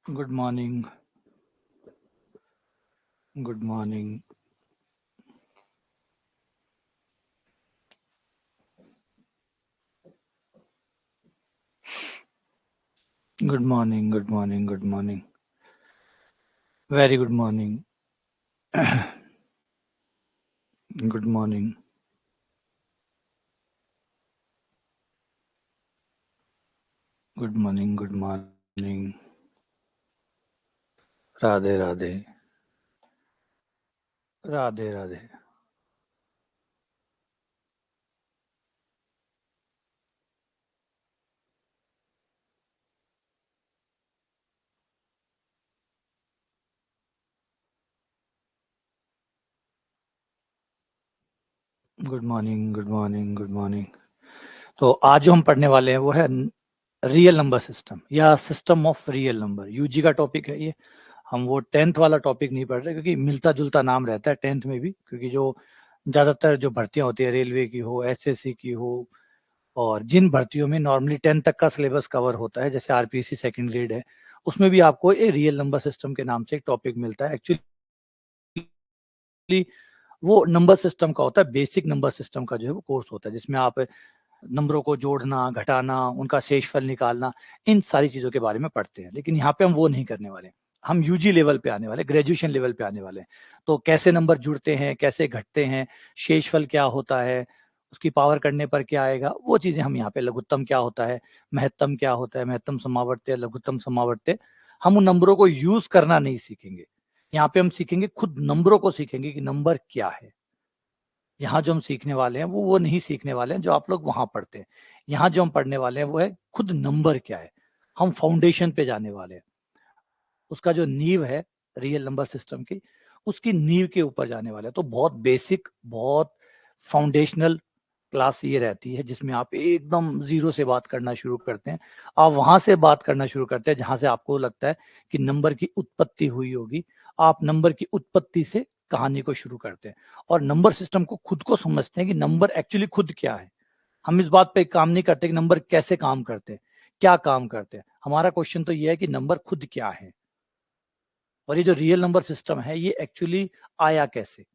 Good morning. Good morning. Good morning. Good morning. Good morning. Very good morning. Good morning. Good morning. Good morning. Radhe Radhe. Radhe Radhe. Good morning. Good morning. Good morning. तो आज जो हम पढ़ने वाले हैं वो है रियल नंबर सिस्टम या system of real number. UG का टॉपिक है ये. हम वो 10th वाला टॉपिक नहीं पढ़ रहे क्योंकि मिलता जुलता नाम रहता है 10th में भी, क्योंकि जो ज़्यादातर जो भर्तियां होती है रेलवे की हो, एसएससी की हो, और जिन भर्तियों में नॉर्मली 10 तक का सिलेबस कवर होता है, जैसे आरपीसी सेकंड ग्रेड है, उसमें भी आपको ए रियल नंबर सिस्टम के नाम से एक टॉपिक मिलता है. एक्चुअली वो नंबर सिस्टम का होता है, बेसिक नंबर सिस्टम का जो है वो कोर्स होता है, जिसमें आप नंबरों को जोड़ना, घटाना, उनका शेषफल निकालना, इन सारी चीज़ों के बारे में पढ़ते हैं. लेकिन यहाँ पे हम वो नहीं करने वाले. हम यूजी लेवल पे आने वाले, ग्रेजुएशन लेवल पे आने वाले. तो कैसे नंबर जुड़ते हैं, कैसे घटते हैं, शेषफल क्या होता है, उसकी पावर करने पर क्या आएगा, वो चीज़ें हम यहाँ पे, लघुत्तम क्या होता है, महत्तम क्या होता है, महत्तम समावर्त्य, लघुत्तम समावर्त्य, हम उन नंबरों को यूज करना नहीं सीखेंगे. यहाँ पे हम सीखेंगे, खुद नंबरों को सीखेंगे कि नंबर क्या है. यहाँ जो हम सीखने वाले हैं वो नहीं सीखने वाले हैं जो आप लोग वहां पढ़ते हैं. यहाँ जो हम पढ़ने वाले हैं वो है खुद नंबर क्या है. हम फाउंडेशन पे जाने वाले हैं. उसका जो नींव है रियल नंबर सिस्टम की, उसकी नींव के ऊपर जाने वाले हैं. तो बहुत बेसिक, बहुत फाउंडेशनल क्लास ये रहती है, जिसमें आप एकदम जीरो से बात करना शुरू करते हैं. आप वहां से बात करना शुरू करते हैं जहां से आपको लगता है कि नंबर की उत्पत्ति हुई होगी. आप नंबर की उत्पत्ति से कहानी को शुरू करते हैं और नंबर सिस्टम को खुद को समझते हैं कि नंबर एक्चुअली खुद क्या है. हम इस बात पे काम नहीं करते कि नंबर कैसे काम करते हैं, क्या काम करते हैं. हमारा क्वेश्चन तो ये है कि नंबर खुद क्या है, और ये जो रियल नंबर सिस्टम है ये एक्चुअली आया कैसे,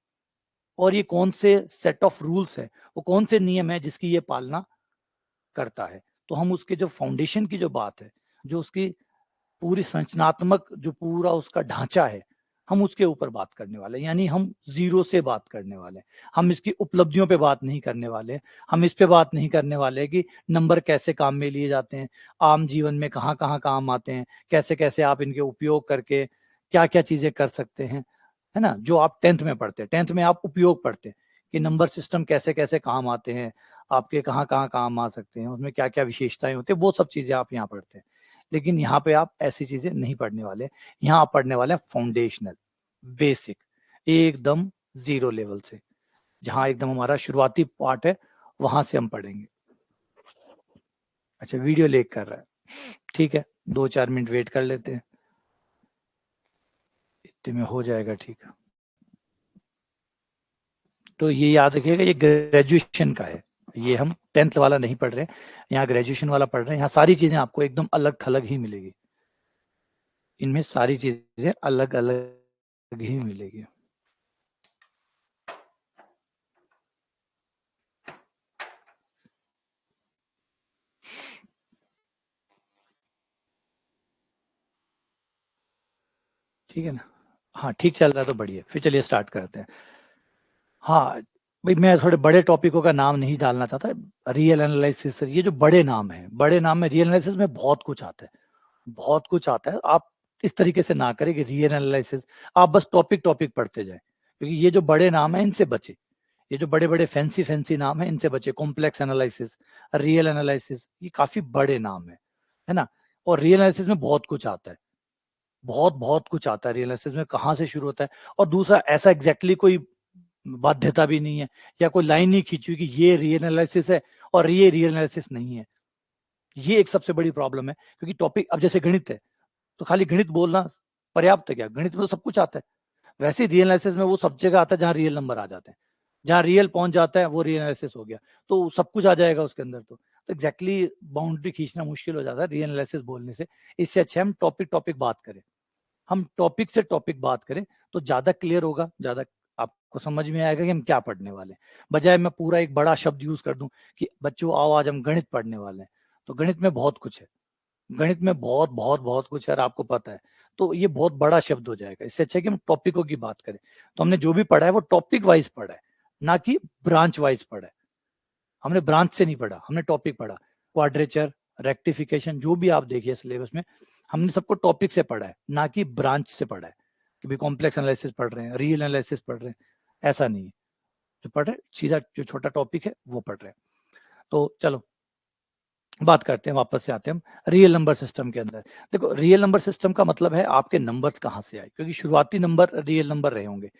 और ये कौन से सेट ऑफ रूल्स है, वो कौन से नियम है जिसकी ये पालना करता है. तो हम उसके जो फाउंडेशन की जो बात है, जो उसकी पूरी संरचनात्मक जो पूरा उसका ढांचा है, हम उसके ऊपर बात करने वाले हैं. यानी हम जीरो से बात करने वाले हैं. हम इसकी उपलब्धियों पे बात नहीं करने वाले. हम इस पे बात नहीं करने वाले कि नंबर कैसे काम में लिए जाते हैं, आम जीवन में कहाँ कहाँ काम आते हैं, कैसे कैसे आप इनके उपयोग करके क्या क्या चीजें कर सकते हैं, है ना. जो आप 10th में पढ़ते हैं, 10th में आप उपयोग पढ़ते हैं कि नंबर सिस्टम कैसे कैसे काम आते हैं, आपके कहाँ कहाँ काम आ सकते हैं, उसमें क्या क्या विशेषताएं होती है, वो सब चीजें आप यहाँ पढ़ते हैं. लेकिन यहाँ पे आप ऐसी चीजें नहीं पढ़ने वाले. यहाँ आप पढ़ने वाले हैं फाउंडेशनल, बेसिक, एकदम जीरो लेवल से, जहाँ एकदम हमारा शुरुआती पार्ट है, वहां से हम पढ़ेंगे. अच्छा, वीडियो लेक कर रहा है, ठीक है, 2-4 मिनट वेट कर लेते हैं, इतने में हो जाएगा. ठीक है, तो ये याद रखिएगा, ये ग्रेजुएशन का है. ये हम 10th वाला नहीं पढ़ रहे हैं, यहाँ ग्रेजुएशन वाला पढ़ रहे हैं. यहाँ सारी चीजें आपको एकदम अलग थलग ही मिलेगी. इनमें सारी चीजें अलग अलग ही मिलेगी. ठीक है ना. हाँ, ठीक चल रहा है तो बढ़िया. फिर चलिए स्टार्ट करते हैं. हाँ भाई, मैं थोड़े बड़े टॉपिकों का नाम नहीं डालना चाहता. रियल एनालिसिस, ये जो बड़े नाम है, बड़े नाम में रियल एनालिसिस में बहुत कुछ आता है, बहुत कुछ आता है. आप इस तरीके से ना करें कि रियल एनालिसिस, आप बस टॉपिक टॉपिक पढ़ते जाए, क्योंकि ये जो बड़े नाम है इनसे बचे. ये जो बड़े बड़े फैंसी फैंसी नाम है इनसे बचे. कॉम्प्लेक्स एनालिसिस, रियल एनालिसिस, ये काफी बड़े नाम है ना. और रियल एनालिसिस में बहुत कुछ आता है, बहुत बहुत कुछ आता है. रियल एनालिसिस में कहाँ से शुरू होता है, और दूसरा ऐसा एग्जैक्टली कोई बाध्यता भी नहीं है, या कोई लाइन नहीं खींची कि ये रियल एनालिसिस है और ये रियल एनालिसिस नहीं है. ये एक सबसे बड़ी प्रॉब्लम है, क्योंकि टॉपिक, अब जैसे गणित है तो खाली गणित बोलना पर्याप्त है क्या? गणित में तो सब कुछ आता है. वैसे रियल एनालिसिस में वो सब जगह आता है जहाँ रियल नंबर आ जाते हैं. जहाँ रियल पहुंच जाता है वो रियल एनालिसिस हो गया, तो सब कुछ आ जाएगा उसके अंदर. तो एग्जैक्टली बाउंड्री खींचना मुश्किल हो जाता है री एनालिसिस बोलने से। इससे अच्छा हम टॉपिक बात करें, हम टॉपिक से टॉपिक बात करें तो ज्यादा क्लियर होगा, ज्यादा आपको समझ में आएगा कि हम क्या पढ़ने वाले हैं। बजाय मैं पूरा एक बड़ा शब्द यूज कर दूं कि बच्चों आओ आज हम गणित पढ़ने वाले हैं, तो गणित में बहुत कुछ है, गणित में बहुत बहुत बहुत कुछ है और आपको पता है, तो ये बहुत बड़ा शब्द हो जाएगा। इससे अच्छा है कि हम टॉपिकों की बात करें। तो हमने जो भी पढ़ा है वो टॉपिक वाइज पढ़ा है, ना कि ब्रांच वाइज पढ़ा है। हमने ब्रांच से नहीं पढ़ा, हमने टॉपिक पढ़ा। क्वाड्रेचर, रेक्टिफिकेशन, जो भी आप देखिए सिलेबस में, हमने सबको टॉपिक से पढ़ा है, ना कि ब्रांच से पढ़ा है कि भी कॉम्प्लेक्स एनालिसिस पढ़ रहे हैं, रियल एनालिसिस पढ़ रहे हैं, ऐसा नहीं है। जो पढ़ रहे हैं सीधा जो छोटा टॉपिक है वो पढ़ रहे हैं। तो चलो बात करते हैं, वापस से आते हैं हम रियल नंबर सिस्टम के अंदर। देखो रियल नंबर सिस्टम का मतलब है आपके नंबर्स कहाँ से आए, क्योंकि शुरुआती नंबर रियल नंबर रहे होंगे,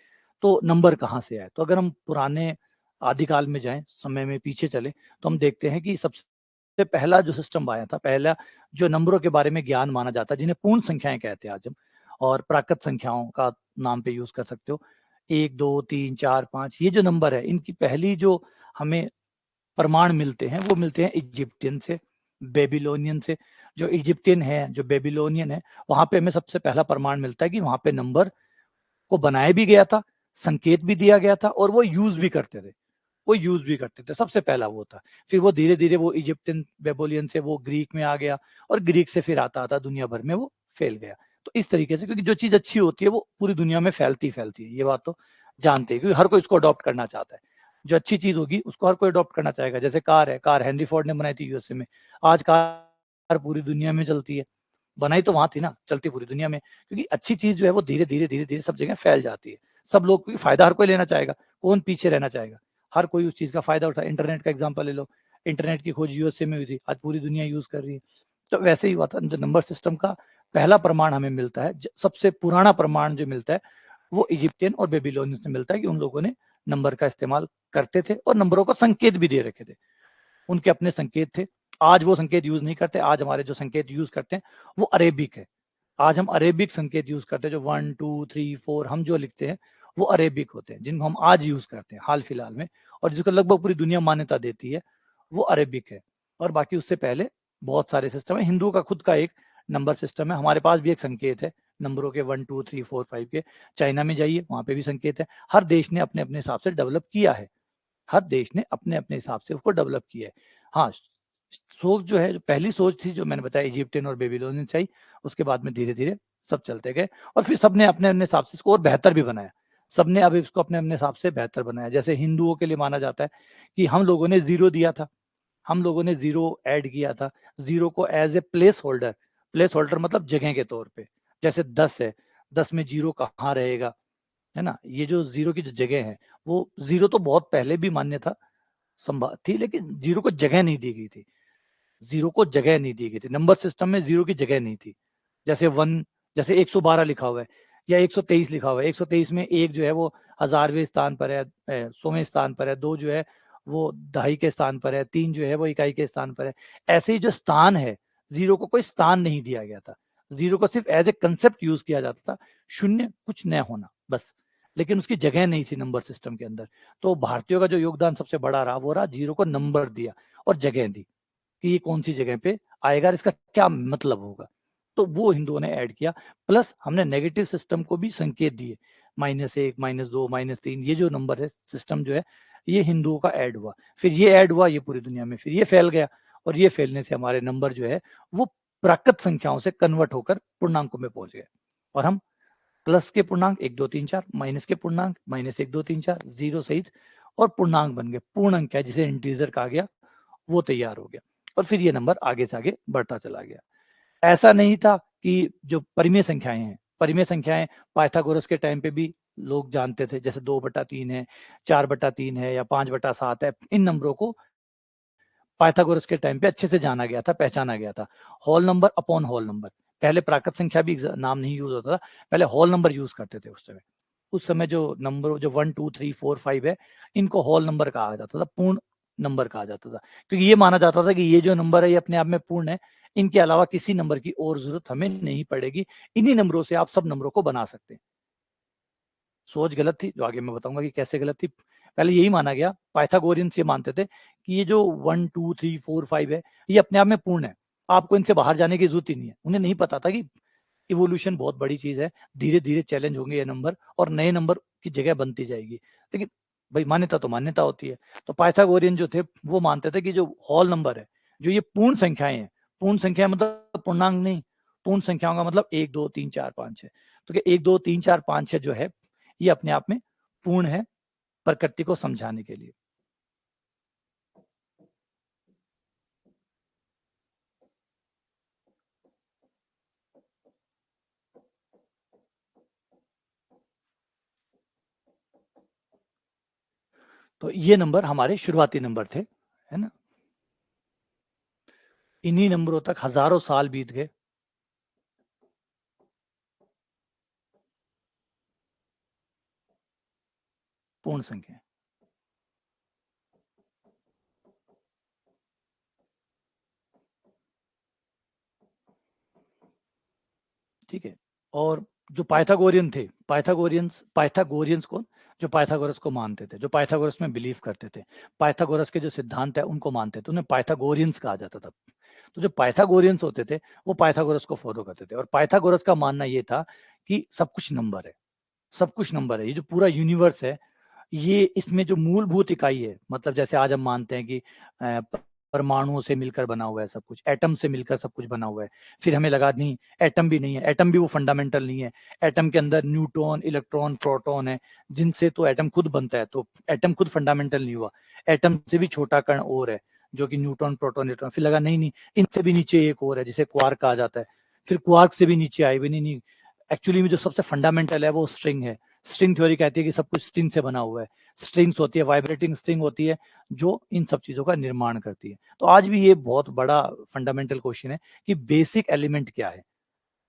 तो नंबर कहाँ से आए। तो अगर हम पुराने आदिकाल में जाएं, समय में पीछे चले, तो हम देखते हैं कि सबसे पहला जो सिस्टम आया था, पहला जो नंबरों के बारे में ज्ञान माना जाता है, जिन्हें पूर्ण संख्याएं कहते हैं आज हम, और प्राकृत संख्याओं का नाम पे यूज कर सकते हो, 1 2 3 4 5, ये जो नंबर है इनकी पहली जो हमें प्रमाण मिलते हैं वो मिलते हैं इजिप्टियन से, बेबीलोनियन से। जो इजिप्टियन है, जो बेबीलोनियन है, वहां पे हमें सबसे पहला प्रमाण मिलता है कि वहां पे नंबर को बनाया भी गया था, संकेत भी दिया गया था, और वो यूज भी करते थे, वो यूज भी करते थे। सबसे पहला वो था। फिर वो धीरे धीरे वो इजिप्टियन बेबोलियन से वो ग्रीक में आ गया, और ग्रीक से फिर आता आता दुनिया भर में वो फैल गया। तो इस तरीके से, क्योंकि जो चीज अच्छी होती है वो पूरी दुनिया में फैलती फैलती है, ये बात तो जानते हैं, क्योंकि हर कोई इसको अडॉप्ट करना चाहता है। जो अच्छी चीज होगी उसको हर कोई अडॉप्ट करना चाहेगा। जैसे कार है, कार हेनरी फोर्ड ने बनाई थी यूएसए में, आज कार पूरी दुनिया में चलती है। बनाई तो वहां थी ना, चलती पूरी दुनिया में, क्योंकि अच्छी चीज जो है वो धीरे धीरे धीरे धीरे सब जगह फैल जाती है। सब लोग, क्योंकि फायदा हर कोई लेना चाहेगा, कौन पीछे रहना चाहेगा, हर कोई उस चीज का फायदा उठा। इंटरनेट का एग्जांपल ले लो, इंटरनेट की खोज यूएसए में हुई थी, आज पूरी दुनिया यूज कर रही है। तो वैसे ही हुआ था। जो नंबर सिस्टम का पहला प्रमाण हमें मिलता है, सबसे पुराना प्रमाण जो मिलता है, वो इजिप्टियन और बेबीलोनियन से मिलता है कि उन लोगों ने नंबर का इस्तेमाल करते थे और नंबरों को संकेत भी दे रखे थे। उनके अपने संकेत थे। आज वो संकेत यूज नहीं करते। आज हमारे जो संकेत यूज करते हैं वो अरेबिक है। आज हम अरेबिक संकेत यूज करते हैं। जो 1 2 3 4 हम जो लिखते हैं वो अरेबिक होते हैं, जिनको हम आज यूज करते हैं हाल फिलहाल में, और जिसको लगभग पूरी दुनिया मान्यता देती है, वो अरेबिक है। और बाकी उससे पहले बहुत सारे सिस्टम है। हिंदुओं का खुद का एक नंबर सिस्टम है। हमारे पास भी एक संकेत है नंबरों के 1 2 3 4 5 के। चाइना में जाइए, वहां पे भी संकेत है। हर देश ने अपने अपने हिसाब से डेवलप किया है। हर देश ने अपने अपने हिसाब से उसको डेवलप किया है। हाँ, सोच जो है, जो पहली सोच थी जो मैंने बताया इजिप्टियन और बेबीलोनियन से आई, उसके बाद में धीरे धीरे सब चलते गए, और फिर सबने अपने अपने हिसाब से इसको और बेहतर भी बनाया। सबने अब इसको अपने अपने हिसाब से बेहतर बनाया। जैसे हिंदुओं के लिए माना जाता है कि हम लोगों ने जीरो दिया था, हम लोगों ने जीरो ऐड किया था। जीरो को as a place holder, place holder मतलब जगह के तौर पे। जैसे 10 है, 10 में जीरो कहाँ रहेगा, है ना। ये जो जीरो की जो जगह है, वो जीरो तो बहुत पहले भी मान्य था, संभव थी, लेकिन जीरो को जगह नहीं दी गई थी। जीरो को जगह नहीं दी गई थी, नंबर सिस्टम में जीरो की जगह नहीं थी। जैसे वन, जैसे 112 लिखा हुआ है या 123 लिखा हुआ है। 123 में एक जो है वो 1000वें स्थान पर है, 100वें स्थान पर है। दो जो है वो दहाई के स्थान पर है। तीन जो है वो इकाई के स्थान पर है। ऐसे ही जो स्थान है, जीरो को कोई स्थान नहीं दिया गया था। जीरो को सिर्फ एज ए कंसेप्ट यूज किया जाता था, शून्य कुछ न होना बस, लेकिन उसकी जगह नहीं थी नंबर सिस्टम के अंदर। तो भारतीयों का जो योगदान सबसे बड़ा रहा वो रहा जीरो को नंबर दिया और जगह दी कि ये कौन सी जगह पे आएगा, इसका क्या मतलब होगा। तो वो हिंदुओं ने ऐड किया। प्लस हमने नेगेटिव सिस्टम को भी संकेत दिए, -1 -2 -3, ये जो नंबर है सिस्टम जो है, ये हिंदुओं का ऐड हुआ। फिर ये ऐड हुआ, ये पूरी दुनिया में फिर ये फैल गया, और ये फैलने से हमारे नंबर जो है वो प्राकृत संख्याओं से कन्वर्ट होकर पूर्णांकों में पहुंच गए। और हम प्लस के पूर्णांक 1 2 3 4, माइनस के पूर्णांक -1 2 3 4, जीरो सहित, और पूर्णांक बन गए। पूर्ण अंक है जिसे इंटीजर कहा गया, वो तैयार हो गया, और फिर ये नंबर आगे से आगे बढ़ता चला गया। ऐसा नहीं था कि जो परिमेय संख्याएं हैं, परिमेय संख्याएं पाइथागोरस के टाइम पे भी लोग जानते थे। जैसे 2/3 है, 4/3 है, या 5/7 है। इन नंबरों को पाइथागोरस के टाइम पे अच्छे से जाना गया था, पहचाना गया था। Whole number upon whole number, पहले प्राकृत संख्या भी नाम नहीं यूज होता था, पहले होल नंबर यूज करते थे उस समय। उस समय जो नंबर जो 1 2 3 4 5 है, इनको होल नंबर कहा जाता था, पूर्ण नंबर कहा जाता था, क्योंकि ये माना जाता था कि ये जो नंबर है ये अपने आप में पूर्ण है, इनके अलावा किसी नंबर की और जरूरत हमें नहीं पड़ेगी, इन्हीं नंबरों से आप सब नंबरों को बना सकते हैं। सोच गलत थी, जो आगे मैं बताऊंगा कि कैसे गलत थी। पहले यही माना गया, पाइथागोरियंस ये मानते थे कि ये जो 1 2 3 4 5 है, ये अपने आप में पूर्ण है, आपको इनसे बाहर जाने की जरूरत ही नहीं है। उन्हें नहीं पता था कि इवोल्यूशन बहुत बड़ी चीज है, धीरे धीरे चैलेंज होंगे ये नंबर और नए नंबर की जगह बनती जाएगी। लेकिन भाई मान्यता तो मान्यता होती है। तो पाइथागोरियन जो थे वो मानते थे कि जो होल नंबर है, जो ये पूर्ण संख्याएं हैं, पूर्ण संख्या मतलब पूर्णांक नहीं, पूर्ण संख्याओं का मतलब 1 2 3 4 5 6, तो क्या 1 2 3 4 5 6 जो है ये अपने आप में पूर्ण है प्रकृति को समझाने के लिए। तो ये नंबर हमारे शुरुआती नंबर थे, है ना। इन्हीं नंबरों तक हजारों साल बीत गए। पूर्ण संख्या, ठीक है। और जो पाइथागोरियन थे, पाइथागोरियंस कौन, जो पाइथागोरस को मानते थे, जो पाइथागोरस में बिलीव करते थे, पाइथागोरस के जो सिद्धांत है उनको मानते थे, उन्हें पाइथागोरियंस कहा जाता था। तो जो पाइथागोरियंस होते थे वो पाइथागोरस को फॉलो करते थे, और पाइथागोरस का मानना ये था कि सब कुछ नंबर है, सब कुछ नंबर है, ये जो पूरा यूनिवर्स है, ये इसमें जो मूलभूत इकाई है, मतलब जैसे आज हम मानते हैं कि परमाणुओं से मिलकर बना हुआ है सब कुछ, एटम से मिलकर सब कुछ बना हुआ है, फिर हमें लगा नहीं एटम भी नहीं है, एटम भी वो फंडामेंटल नहीं है, एटम के अंदर न्यूट्रॉन इलेक्ट्रॉन प्रोटॉन है, जिनसे तो एटम खुद बनता है, तो एटम खुद फंडामेंटल नहीं हुआ, एटम से भी छोटा कण और है जो कि न्यूट्रॉन प्रोटॉन इलेक्ट्रॉन, फिर लगा नहीं नहीं इनसे भी नीचे एक और है जिसे क्वार्क कहा जाता है, फिर क्वार्क से भी नीचे आए, भी नहीं, एक्चुअली में जो सबसे फंडामेंटल है वो स्ट्रिंग है। स्ट्रिंग थ्योरी कहती है कि सब कुछ स्ट्रिंग से बना हुआ है, स्ट्रिंग्स होती है, वाइब्रेटिंग स्ट्रिंग होती है जो इन सब चीजों का निर्माण करती है। तो आज भी ये बहुत बड़ा फंडामेंटल क्वेश्चन है कि बेसिक एलिमेंट क्या है,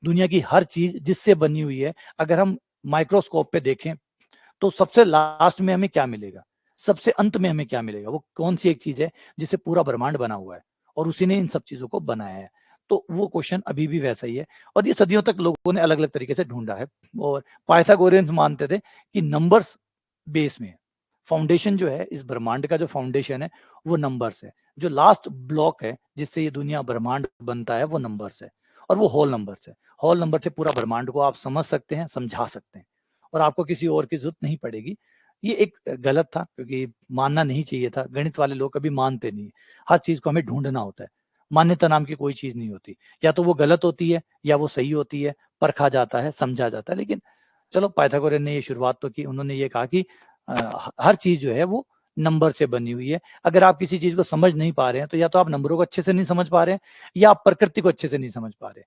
दुनिया की हर चीज जिससे बनी हुई है, अगर हम माइक्रोस्कोप पे देखें तो सबसे लास्ट में हमें क्या मिलेगा, सबसे अंत में हमें क्या मिलेगा, वो कौन सी एक चीज है जिससे पूरा ब्रह्मांड बना हुआ है, और उसी ने इन सब चीजों को बनाया है। तो वो क्वेश्चन अभी भी वैसा ही है, और ये सदियों तक लोगों ने अलग अलग तरीके से ढूंढा है। और पाइथागोरियंस मानते थे कि नंबर्स बेस में फाउंडेशन जो है, इस ब्रह्मांड का जो फाउंडेशन है वो नंबर्स है, जो लास्ट ब्लॉक है जिससे ये दुनिया ब्रह्मांड बनता है वो नंबर्स है, और वो होल नंबर्स है। होल नंबर से पूरा ब्रह्मांड को आप समझ सकते हैं, समझा सकते हैं, और आपको किसी और की जरूरत नहीं पड़ेगी। ये एक गलत था, क्योंकि मानना नहीं चाहिए था, गणित वाले लोग कभी मानते नहीं, हर चीज को हमें ढूंढना होता है, मान्यता नाम की कोई चीज नहीं होती, या तो वो गलत होती है या वो सही होती है, परखा जाता है, समझा जाता है। लेकिन चलो पाइथागोरस ने ये शुरुआत तो की, उन्होंने ये कहा कि हर चीज जो है वो नंबर से बनी हुई है। अगर आप किसी चीज को समझ नहीं पा रहे हैं तो या तो आप नंबरों को अच्छे से नहीं समझ पा रहे हैं, या आप प्रकृति को अच्छे से नहीं समझ पा रहे।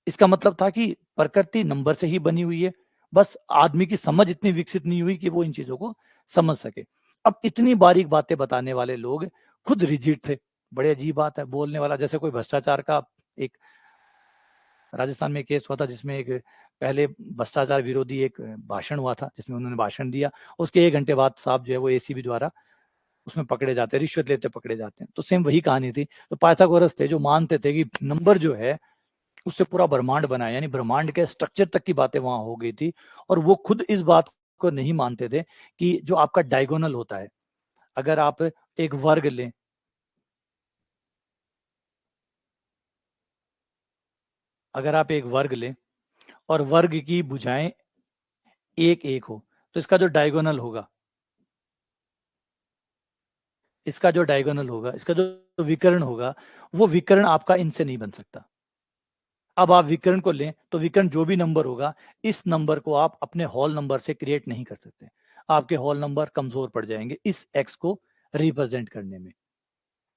इसका मतलब था कि प्रकृति नंबर से ही बनी हुई है, बस आदमी की समझ इतनी विकसित नहीं हुई कि वो इन चीजों को समझ सके। अब इतनी बारीक बातें बताने वाले लोग खुद रिजिड थे, बड़े अजीब बात है बोलने वाला, जैसे कोई भ्रष्टाचार का एक राजस्थान में केस हुआ था जिसमें एक पहले भ्रष्टाचार विरोधी एक भाषण हुआ था, जिसमें उन्होंने भाषण दिया, उसके 1 घंटे बाद साहब जो है वो एसीबी द्वारा उसमें पकड़े जाते हैं, रिश्वत लेते पकड़े जाते हैं। तो सेम वही कहानी थी। तो पाइथागोरस थे जो मानते थे कि नंबर जो है उससे पूरा ब्रह्मांड बना है, यानी ब्रह्मांड के स्ट्रक्चर तक की बातें वहां हो गई थी। और वो खुद इस बात को नहीं मानते थे कि जो आपका डायगोनल होता है, अगर आप एक वर्ग लें, अगर आप एक वर्ग लें और वर्ग की भुजाएं एक एक हो, तो इसका जो डायगोनल होगा, इसका जो डायगोनल होगा, इसका जो विकर्ण होगा, वो विकर्ण आपका इनसे नहीं बन सकता। अब आप विकर्ण को लें तो विकर्ण जो भी नंबर होगा, इस नंबर को आप अपने होल नंबर से क्रिएट नहीं कर सकते, आपके होल नंबर कमजोर पड़ जाएंगे इस एक्स को रिप्रेजेंट करने में।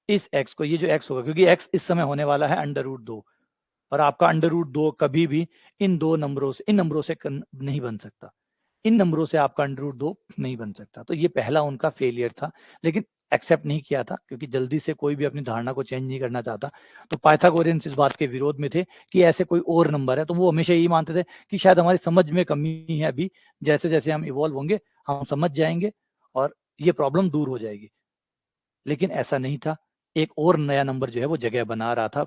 इस एक्स को, ये जो एक्स होगा, क्योंकि एक्स इस समय होने वाला है √2, और आपका √2 कभी भी इन दो नंबरों से, इन नंबरों से नहीं बन सकता, इन नंबरों से आपका √2 नहीं बन सकता। तो ये पहला उनका फेलियर था, लेकिन एक्सेप्ट नहीं किया था, क्योंकि जल्दी से कोई भी अपनी धारणा को चेंज नहीं करना चाहता। तो पाइथागोरियंस इस बात के विरोध में थे कि ऐसे कोई और नंबर है, तो वो हमेशा यही मानते थे कि शायद हमारी समझ में कमी है, अभी जैसे जैसे हम इवॉल्व होंगे हम समझ जाएंगे और ये प्रॉब्लम दूर हो जाएगी। लेकिन ऐसा नहीं था, एक और नया नंबर जो है वो जगह बना रहा था,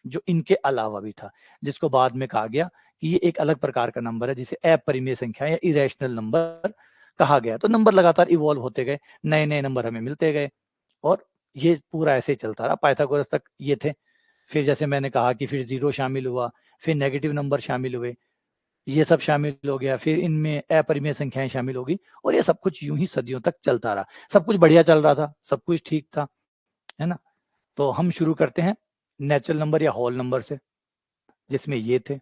जो इनके अलावा भी था, जिसको बाद में कहा गया कि ये एक अलग प्रकार का नंबर है, जिसे अपरिमेय संख्या या इरेशनल नंबर कहा गया। तो नंबर लगातार इवॉल्व होते गए, नए नए नंबर हमें मिलते गए और ये पूरा ऐसे ही चलता रहा। पाइथागोरस तक ये थे। फिर जैसे मैंने कहा कि फिर जीरो शामिल हुआ, फिर नेगेटिव नंबर शामिल हुए, ये सब शामिल हो गया, फिर इनमें अपरिमेय संख्याएं शामिल होगी और ये सब कुछ यूं ही सदियों तक चलता रहा। सब कुछ बढ़िया चल रहा था, सब कुछ ठीक था, है ना। तो हम शुरू करते हैं नेचुरल नंबर या होल नंबर से, जिसमें ये थे।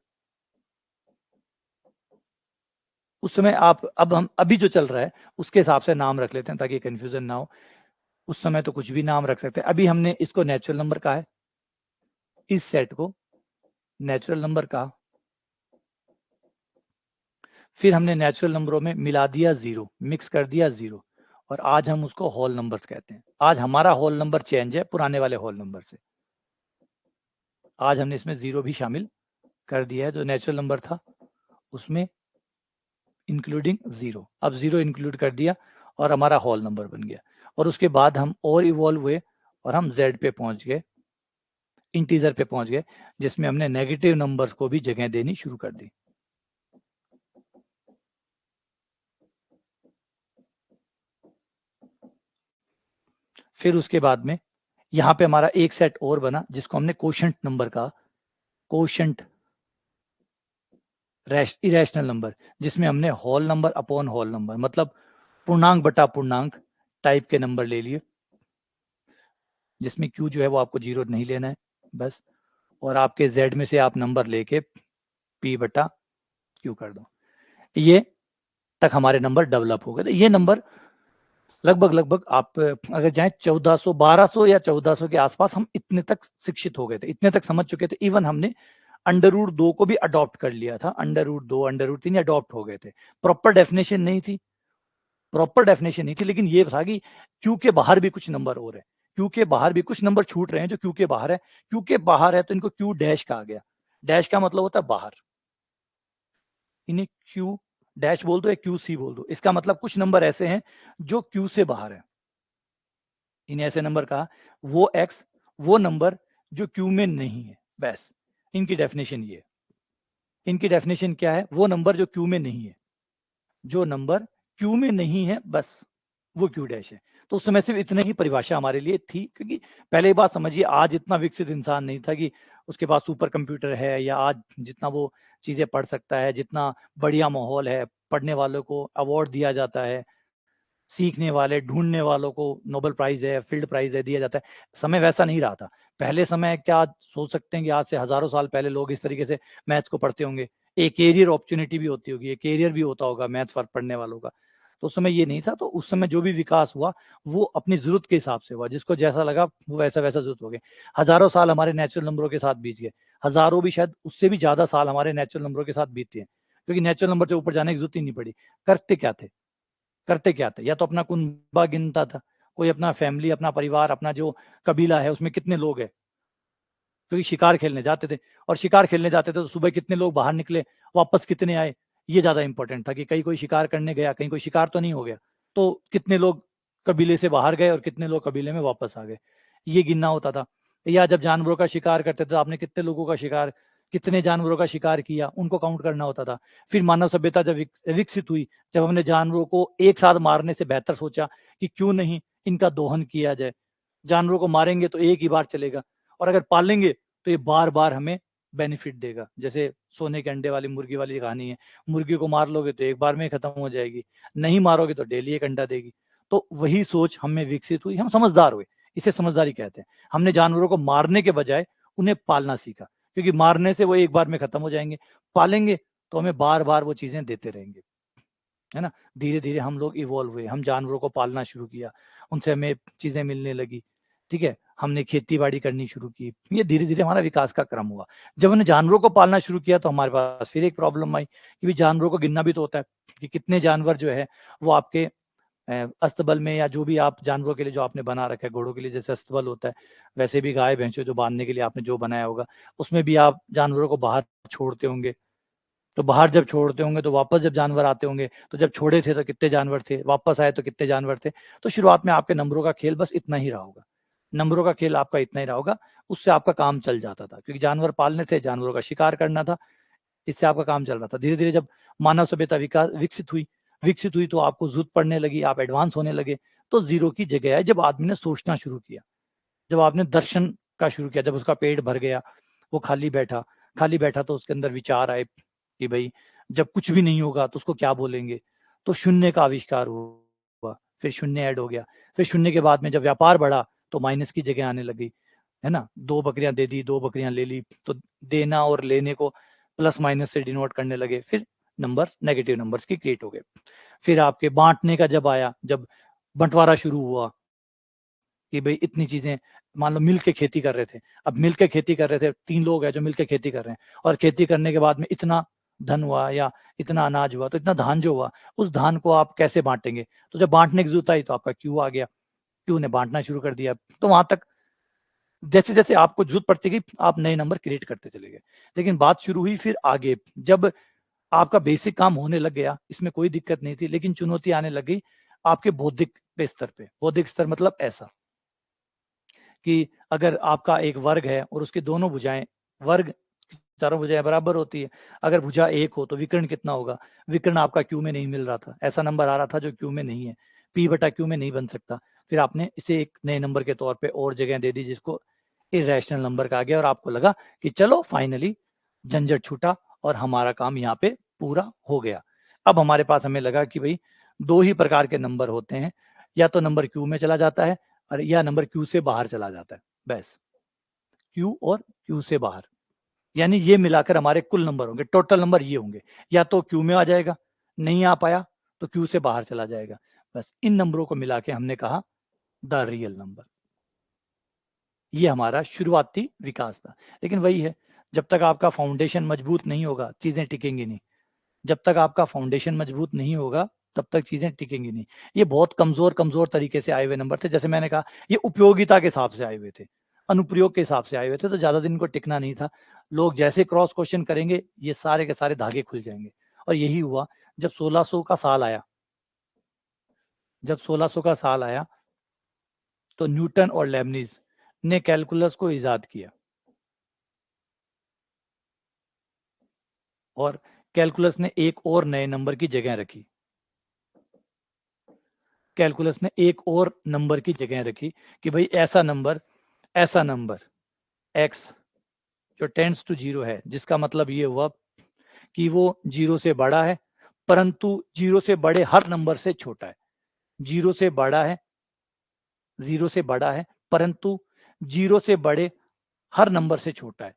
उस समय आप, अब हम अभी जो चल रहा है उसके हिसाब से नाम रख लेते हैं ताकि कंफ्यूजन ना हो। उस समय तो कुछ भी नाम रख सकते हैं। अभी हमने इसको नेचुरल नंबर कहा है, इस सेट को नेचुरल नंबर कहा। फिर हमने नेचुरल नंबरों में मिला दिया जीरो, मिक्स कर दिया जीरो, और आज हम उसको होल नंबर्स कहते हैं। आज हमारा होल नंबर चेंज है पुराने वाले होल नंबर से। आज हमने इसमें जीरो भी शामिल कर दिया है, जो नेचुरल नंबर था उसमें इंक्लूडिंग जीरो। अब जीरो इंक्लूड कर दिया और हमारा होल नंबर बन गया। और उसके बाद हम और इवॉल्व हुए और हम जेड पे पहुंच गए, इंटीजर पे पहुंच गए, जिसमें हमने नेगेटिव नंबर्स को भी जगह देनी शुरू कर दी। फिर उसके बाद में यहाँ पे हमारा एक सेट और बना जिसको हमने कोशेंट नंबर कहा। कोशेंट इरेशनल नंबर, जिसमें हमने whole number upon whole number, मतलब पूर्णांक बटा पूर्णांक टाइप के नंबर ले लिए, जिसमें क्यू जो है वो आपको जीरो नहीं लेना है बस, और आपके जेड में से आप नंबर लेके पी बटा क्यू कर दो। ये तक हमारे नंबर डेवलप हो गए। तो ये नंबर लगभग आप अगर जाएं 1400 1200 या 1400 के आसपास हम इतने तक शिक्षित हो गए थे, इतने तक समझ चुके थे। इवन हमने अंडर रूट 2 को भी अडॉप्ट कर लिया था। Under root 2 under root 3 adopt हो गए थे। प्रॉपर डेफिनेशन नहीं थी, लेकिन ये था कि क्यू के बाहर भी कुछ नंबर और है, क्यू के बाहर भी कुछ नंबर छूट रहे हैं जो क्यू के बाहर है। क्यू के बाहर है तो इनको क्यू डैश कहा गया। डैश का मतलब होता है बाहर। इन्हें क्यू डैश बोल दो या क्यू सी बोल दो, इसका मतलब कुछ नंबर ऐसे हैं जो क्यू से बाहर है। इन्हें ऐसे नंबर कहा। वो एक्स, वो नंबर जो क्यू में नहीं है, बस इनकी डेफिनेशन ये। इनकी डेफिनेशन क्या है? वो नंबर जो क्यू में नहीं है, जो नंबर क्यू में नहीं है बस वो क्यू डैश है। तो उस समय सिर्फ इतने ही परिभाषा हमारे लिए थी, क्योंकि पहले बात समझिए, आज इतना विकसित इंसान नहीं था कि उसके पास सुपर कंप्यूटर है, या आज जितना वो चीजें पढ़ सकता है, जितना बढ़िया माहौल है, पढ़ने वालों को अवार्ड दिया जाता है, सीखने वाले ढूंढने वालों को नोबेल प्राइज है, फील्ड प्राइज है दिया जाता है। समय वैसा नहीं रहा था। पहले समय क्या सोच सकते हैं कि आज से हजारों साल पहले लोग इस तरीके से मैथ्स को पढ़ते होंगे? एक कैरियर अपॉर्चुनिटी भी होती होगी, एक कैरियर भी होता होगा मैथ्स पढ़ने वालों का। तो उस समय ये नहीं था। तो उस समय जो भी विकास हुआ वो अपनी जरूरत के हिसाब से हुआ, जिसको जैसा लगा वो वैसा वैसा जरूरत हो गए। हजारों साल हमारे नेचुरल नंबरों के साथ बीत गए, हजारों भी शायद उससे भी ज्यादा साल हमारे नेचुरल नंबरों के साथ बीते हैं, क्योंकि नेचुरल नंबर से ऊपर जाने की जरूरत ही नहीं पड़ी। करते क्या थे? करते क्या थे? या तो अपना कुनबा गिनता था, कोई अपना फैमिली, अपना परिवार, अपना जो कबीला है उसमें कितने लोग हैं, क्योंकि शिकार खेलने जाते थे। और शिकार खेलने जाते थे तो सुबह कितने लोग बाहर निकले, वापस कितने आए, ये ज्यादा इंपॉर्टेंट था। कि कहीं कोई शिकार करने गया, कहीं कोई शिकार तो नहीं हो गया, तो कितने लोग कबीले से बाहर गए और कितने लोग कबीले में वापस आ गए, ये गिनना होता था। या जब जानवरों का शिकार करते थे तो आपने कितने लोगों का शिकार, कितने जानवरों का शिकार किया, उनको काउंट करना होता था। फिर मानव सभ्यता जब विकसित हुई, जब हमने जानवरों को एक साथ मारने से बेहतर सोचा कि क्यों नहीं इनका दोहन किया जाए। जानवरों को मारेंगे तो एक ही बार चलेगा, और अगर पालेंगे तो ये बार बार हमें बेनिफिट देगा। जैसे सोने के अंडे वाली मुर्गी वाली कहानी है, मुर्गी को मार लोगे तो एक बार में खत्म हो जाएगी, नहीं मारोगे तो डेली एक अंडा देगी। तो वही सोच हमें विकसित हुई, हम समझदार हुए, इसे समझदारी कहते हैं। हमने जानवरों को मारने के बजाय उन्हें पालना सीखा, क्योंकि मारने से वो एक बार में खत्म हो जाएंगे, पालेंगे तो हमें बार बार वो चीजें देते रहेंगे, है ना। धीरे धीरे हम लोग इवॉल्व हुए, हम जानवरों को पालना शुरू किया, उनसे हमें चीजें मिलने लगी, ठीक है। हमने खेती बाड़ी करनी शुरू की, ये धीरे धीरे हमारा विकास का क्रम हुआ। जब हमने जानवरों को पालना शुरू किया तो हमारे पास फिर एक प्रॉब्लम आई कि जानवरों को गिनना भी तो होता है कि कितने जानवर जो है वो आपके अस्तबल में, या जो भी आप जानवरों के लिए जो आपने बना रखा है, घोड़ों के लिए जैसे अस्तबल होता है, वैसे भी गाय भैंसों जो बांधने के लिए आपने जो बनाया होगा, उसमें भी आप जानवरों को बाहर छोड़ते होंगे। तो बाहर जब छोड़ते होंगे तो वापस जब जानवर आते होंगे, तो जब छोड़े थे तो कितने जानवर थे, वापस आए तो कितने जानवर थे। तो शुरुआत में आपके नंबरों का खेल बस इतना ही रहा होगा, नंबरों का खेल आपका इतना ही रहा होगा। उससे आपका काम चल जाता था, क्योंकि जानवर पालने थे, जानवरों का शिकार करना था, इससे आपका काम चल रहा था। धीरे धीरे जब मानव सभ्यता विकास विकसित हुई विकसित हुई तो आपको जरूरत पड़ने लगी, आप एडवांस होने लगे, तो जीरो की जगह है जब आदमी ने सोचना शुरू किया, जब आपने दर्शन का शुरू किया, जब उसका पेट भर गया, वो खाली बैठा तो उसके अंदर विचार आए कि भाई जब कुछ भी नहीं होगा तो उसको क्या बोलेंगे, तो शून्य का आविष्कार हुआ, फिर शून्य ऐड हो गया, फिर शून्य के बाद में जब व्यापार बढ़ा तो माइनस की जगह आने लगी, है ना, 2 बकरियां दे दी, 2 बकरियां ले ली, तो देना और लेने को प्लस माइनस से डिनोट करने लगे, फिर नंबर्स नेगेटिव नंबर्स की क्रिएट हो गए। फिर आपके बांटने का जब आया, जब बंटवारा शुरू हुआ कि भाई इतनी चीजें, मान लो मिल के खेती कर रहे थे, अब मिल के खेती कर रहे थे, 3 लोग हैं जो मिल के खेती कर रहे हैं, और खेती करने के बाद में इतना धन हुआ या इतना अनाज हुआ, तो इतना धान जो हुआ, उस धान को आप कैसे बांटेंगे, तो जब बांटने की जरूरत आई तो आपका क्यू आ गया, क्यू ने बांटना शुरू कर दिया, तो वहां तक जैसे जैसे आपको जरूरत पड़ती गई आप नए नंबर क्रिएट करते चले गए। लेकिन बात शुरू हुई फिर आगे, जब आपका बेसिक काम होने लग गया, इसमें कोई दिक्कत नहीं थी, लेकिन चुनौती आने लग गई आपके बौद्धिक पे स्तर पे। बौद्धिक स्तर मतलब ऐसा कि अगर आपका एक वर्ग है और उसकी दोनों भुजाएं, वर्ग चारों भुजाएं बराबर होती है, अगर भुजा एक हो तो विकर्ण कितना होगा, विकर्ण आपका क्यू में नहीं मिल रहा था, ऐसा नंबर आ रहा था जो क्यू में नहीं है, पी बटा क्यू में नहीं बन सकता, फिर आपने इसे एक नए नंबर के तौर पे और जगह दे दी जिसको इरेशनल नंबर कहा गया, और आपको लगा कि चलो फाइनली झंझट छूटा और हमारा काम यहाँ पे पूरा हो गया। अब हमारे पास हमें लगा कि भाई 2 ही प्रकार के नंबर होते हैं, या तो नंबर क्यू में चला जाता है और या नंबर क्यू से बाहर चला जाता है, बस क्यू और क्यू से बाहर, यानी ये मिलाकर हमारे कुल नंबर होंगे, टोटल नंबर ये होंगे, या तो क्यू में आ जाएगा, नहीं आ पाया तो क्यू से बाहर चला जाएगा, बस इन नंबरों को मिला के हमने कहा द रियल नंबर। ये हमारा शुरुआती विकास था। लेकिन वही है, जब तक आपका फाउंडेशन मजबूत नहीं होगा चीजें टिकेंगी नहीं, जब तक आपका फाउंडेशन मजबूत नहीं होगा तब तक चीजें टिकेंगी नहीं। ये बहुत कमजोर कमजोर तरीके से आए हुए नंबर थे, जैसे मैंने कहा ये उपयोगिता के हिसाब से आए हुए थे, अनुप्रयोग के हिसाब से आए हुए थे, तो ज्यादा दिन को टिकना नहीं था। लोग जैसे क्रॉस क्वेश्चन करेंगे ये सारे के सारे धागे खुल जाएंगे, और यही हुआ जब 1600 का साल आया। जब 1600 का साल आया तो न्यूटन और लेबनिज ने कैलकुलस को इजाद किया, और कैलकुलस ने एक और नए नंबर की जगह रखी, कैलकुलस ने एक और नंबर की जगह रखी कि भाई ऐसा नंबर x जो टेंड्स टू जीरो है, जिसका मतलब ये हुआ कि वो जीरो से बड़ा है परंतु जीरो से बड़े हर नंबर से छोटा है, जीरो से बड़ा है, जीरो से बड़ा है परंतु जीरो से बड़े हर नंबर से छोटा है।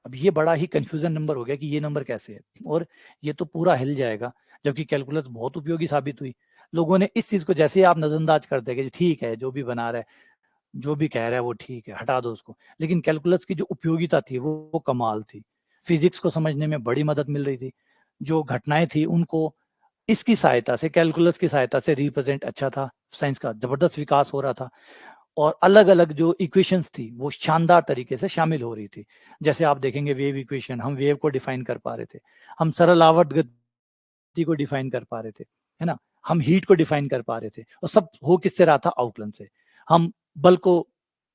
अब ये बड़ा ही कंफ्यूजन नंबर हो गया कि ये नंबर कैसे है, और ये तो पूरा हिल जाएगा, जबकि कैलकुलस बहुत उपयोगी साबित हुई। लोगों ने इस चीज को जैसे ही आप नजरअंदाज कर देंगे, ठीक है जो भी बना रहा है, जो भी कह रहा है वो ठीक है, हटा दो उसको, लेकिन कैलकुलस की जो उपयोगिता थी वो कमाल थी। फिजिक्स को समझने में बड़ी मदद मिल रही थी, जो घटनाएं थी उनको इसकी सहायता से, कैलकुलस की सहायता से रिप्रेजेंट अच्छा था, साइंस का जबरदस्त विकास हो रहा था, और अलग अलग जो इक्वेशंस थी वो शानदार तरीके से शामिल हो रही थी। जैसे आप देखेंगे वेव इक्वेशन, हम वेव को डिफाइन कर पा रहे थे, हम सरल आवर्त गति को डिफाइन कर पा रहे थे, है ना, हम हीट को डिफाइन कर पा रहे थे, और सब हो किससे रहा था, आउकलन से। हम बल को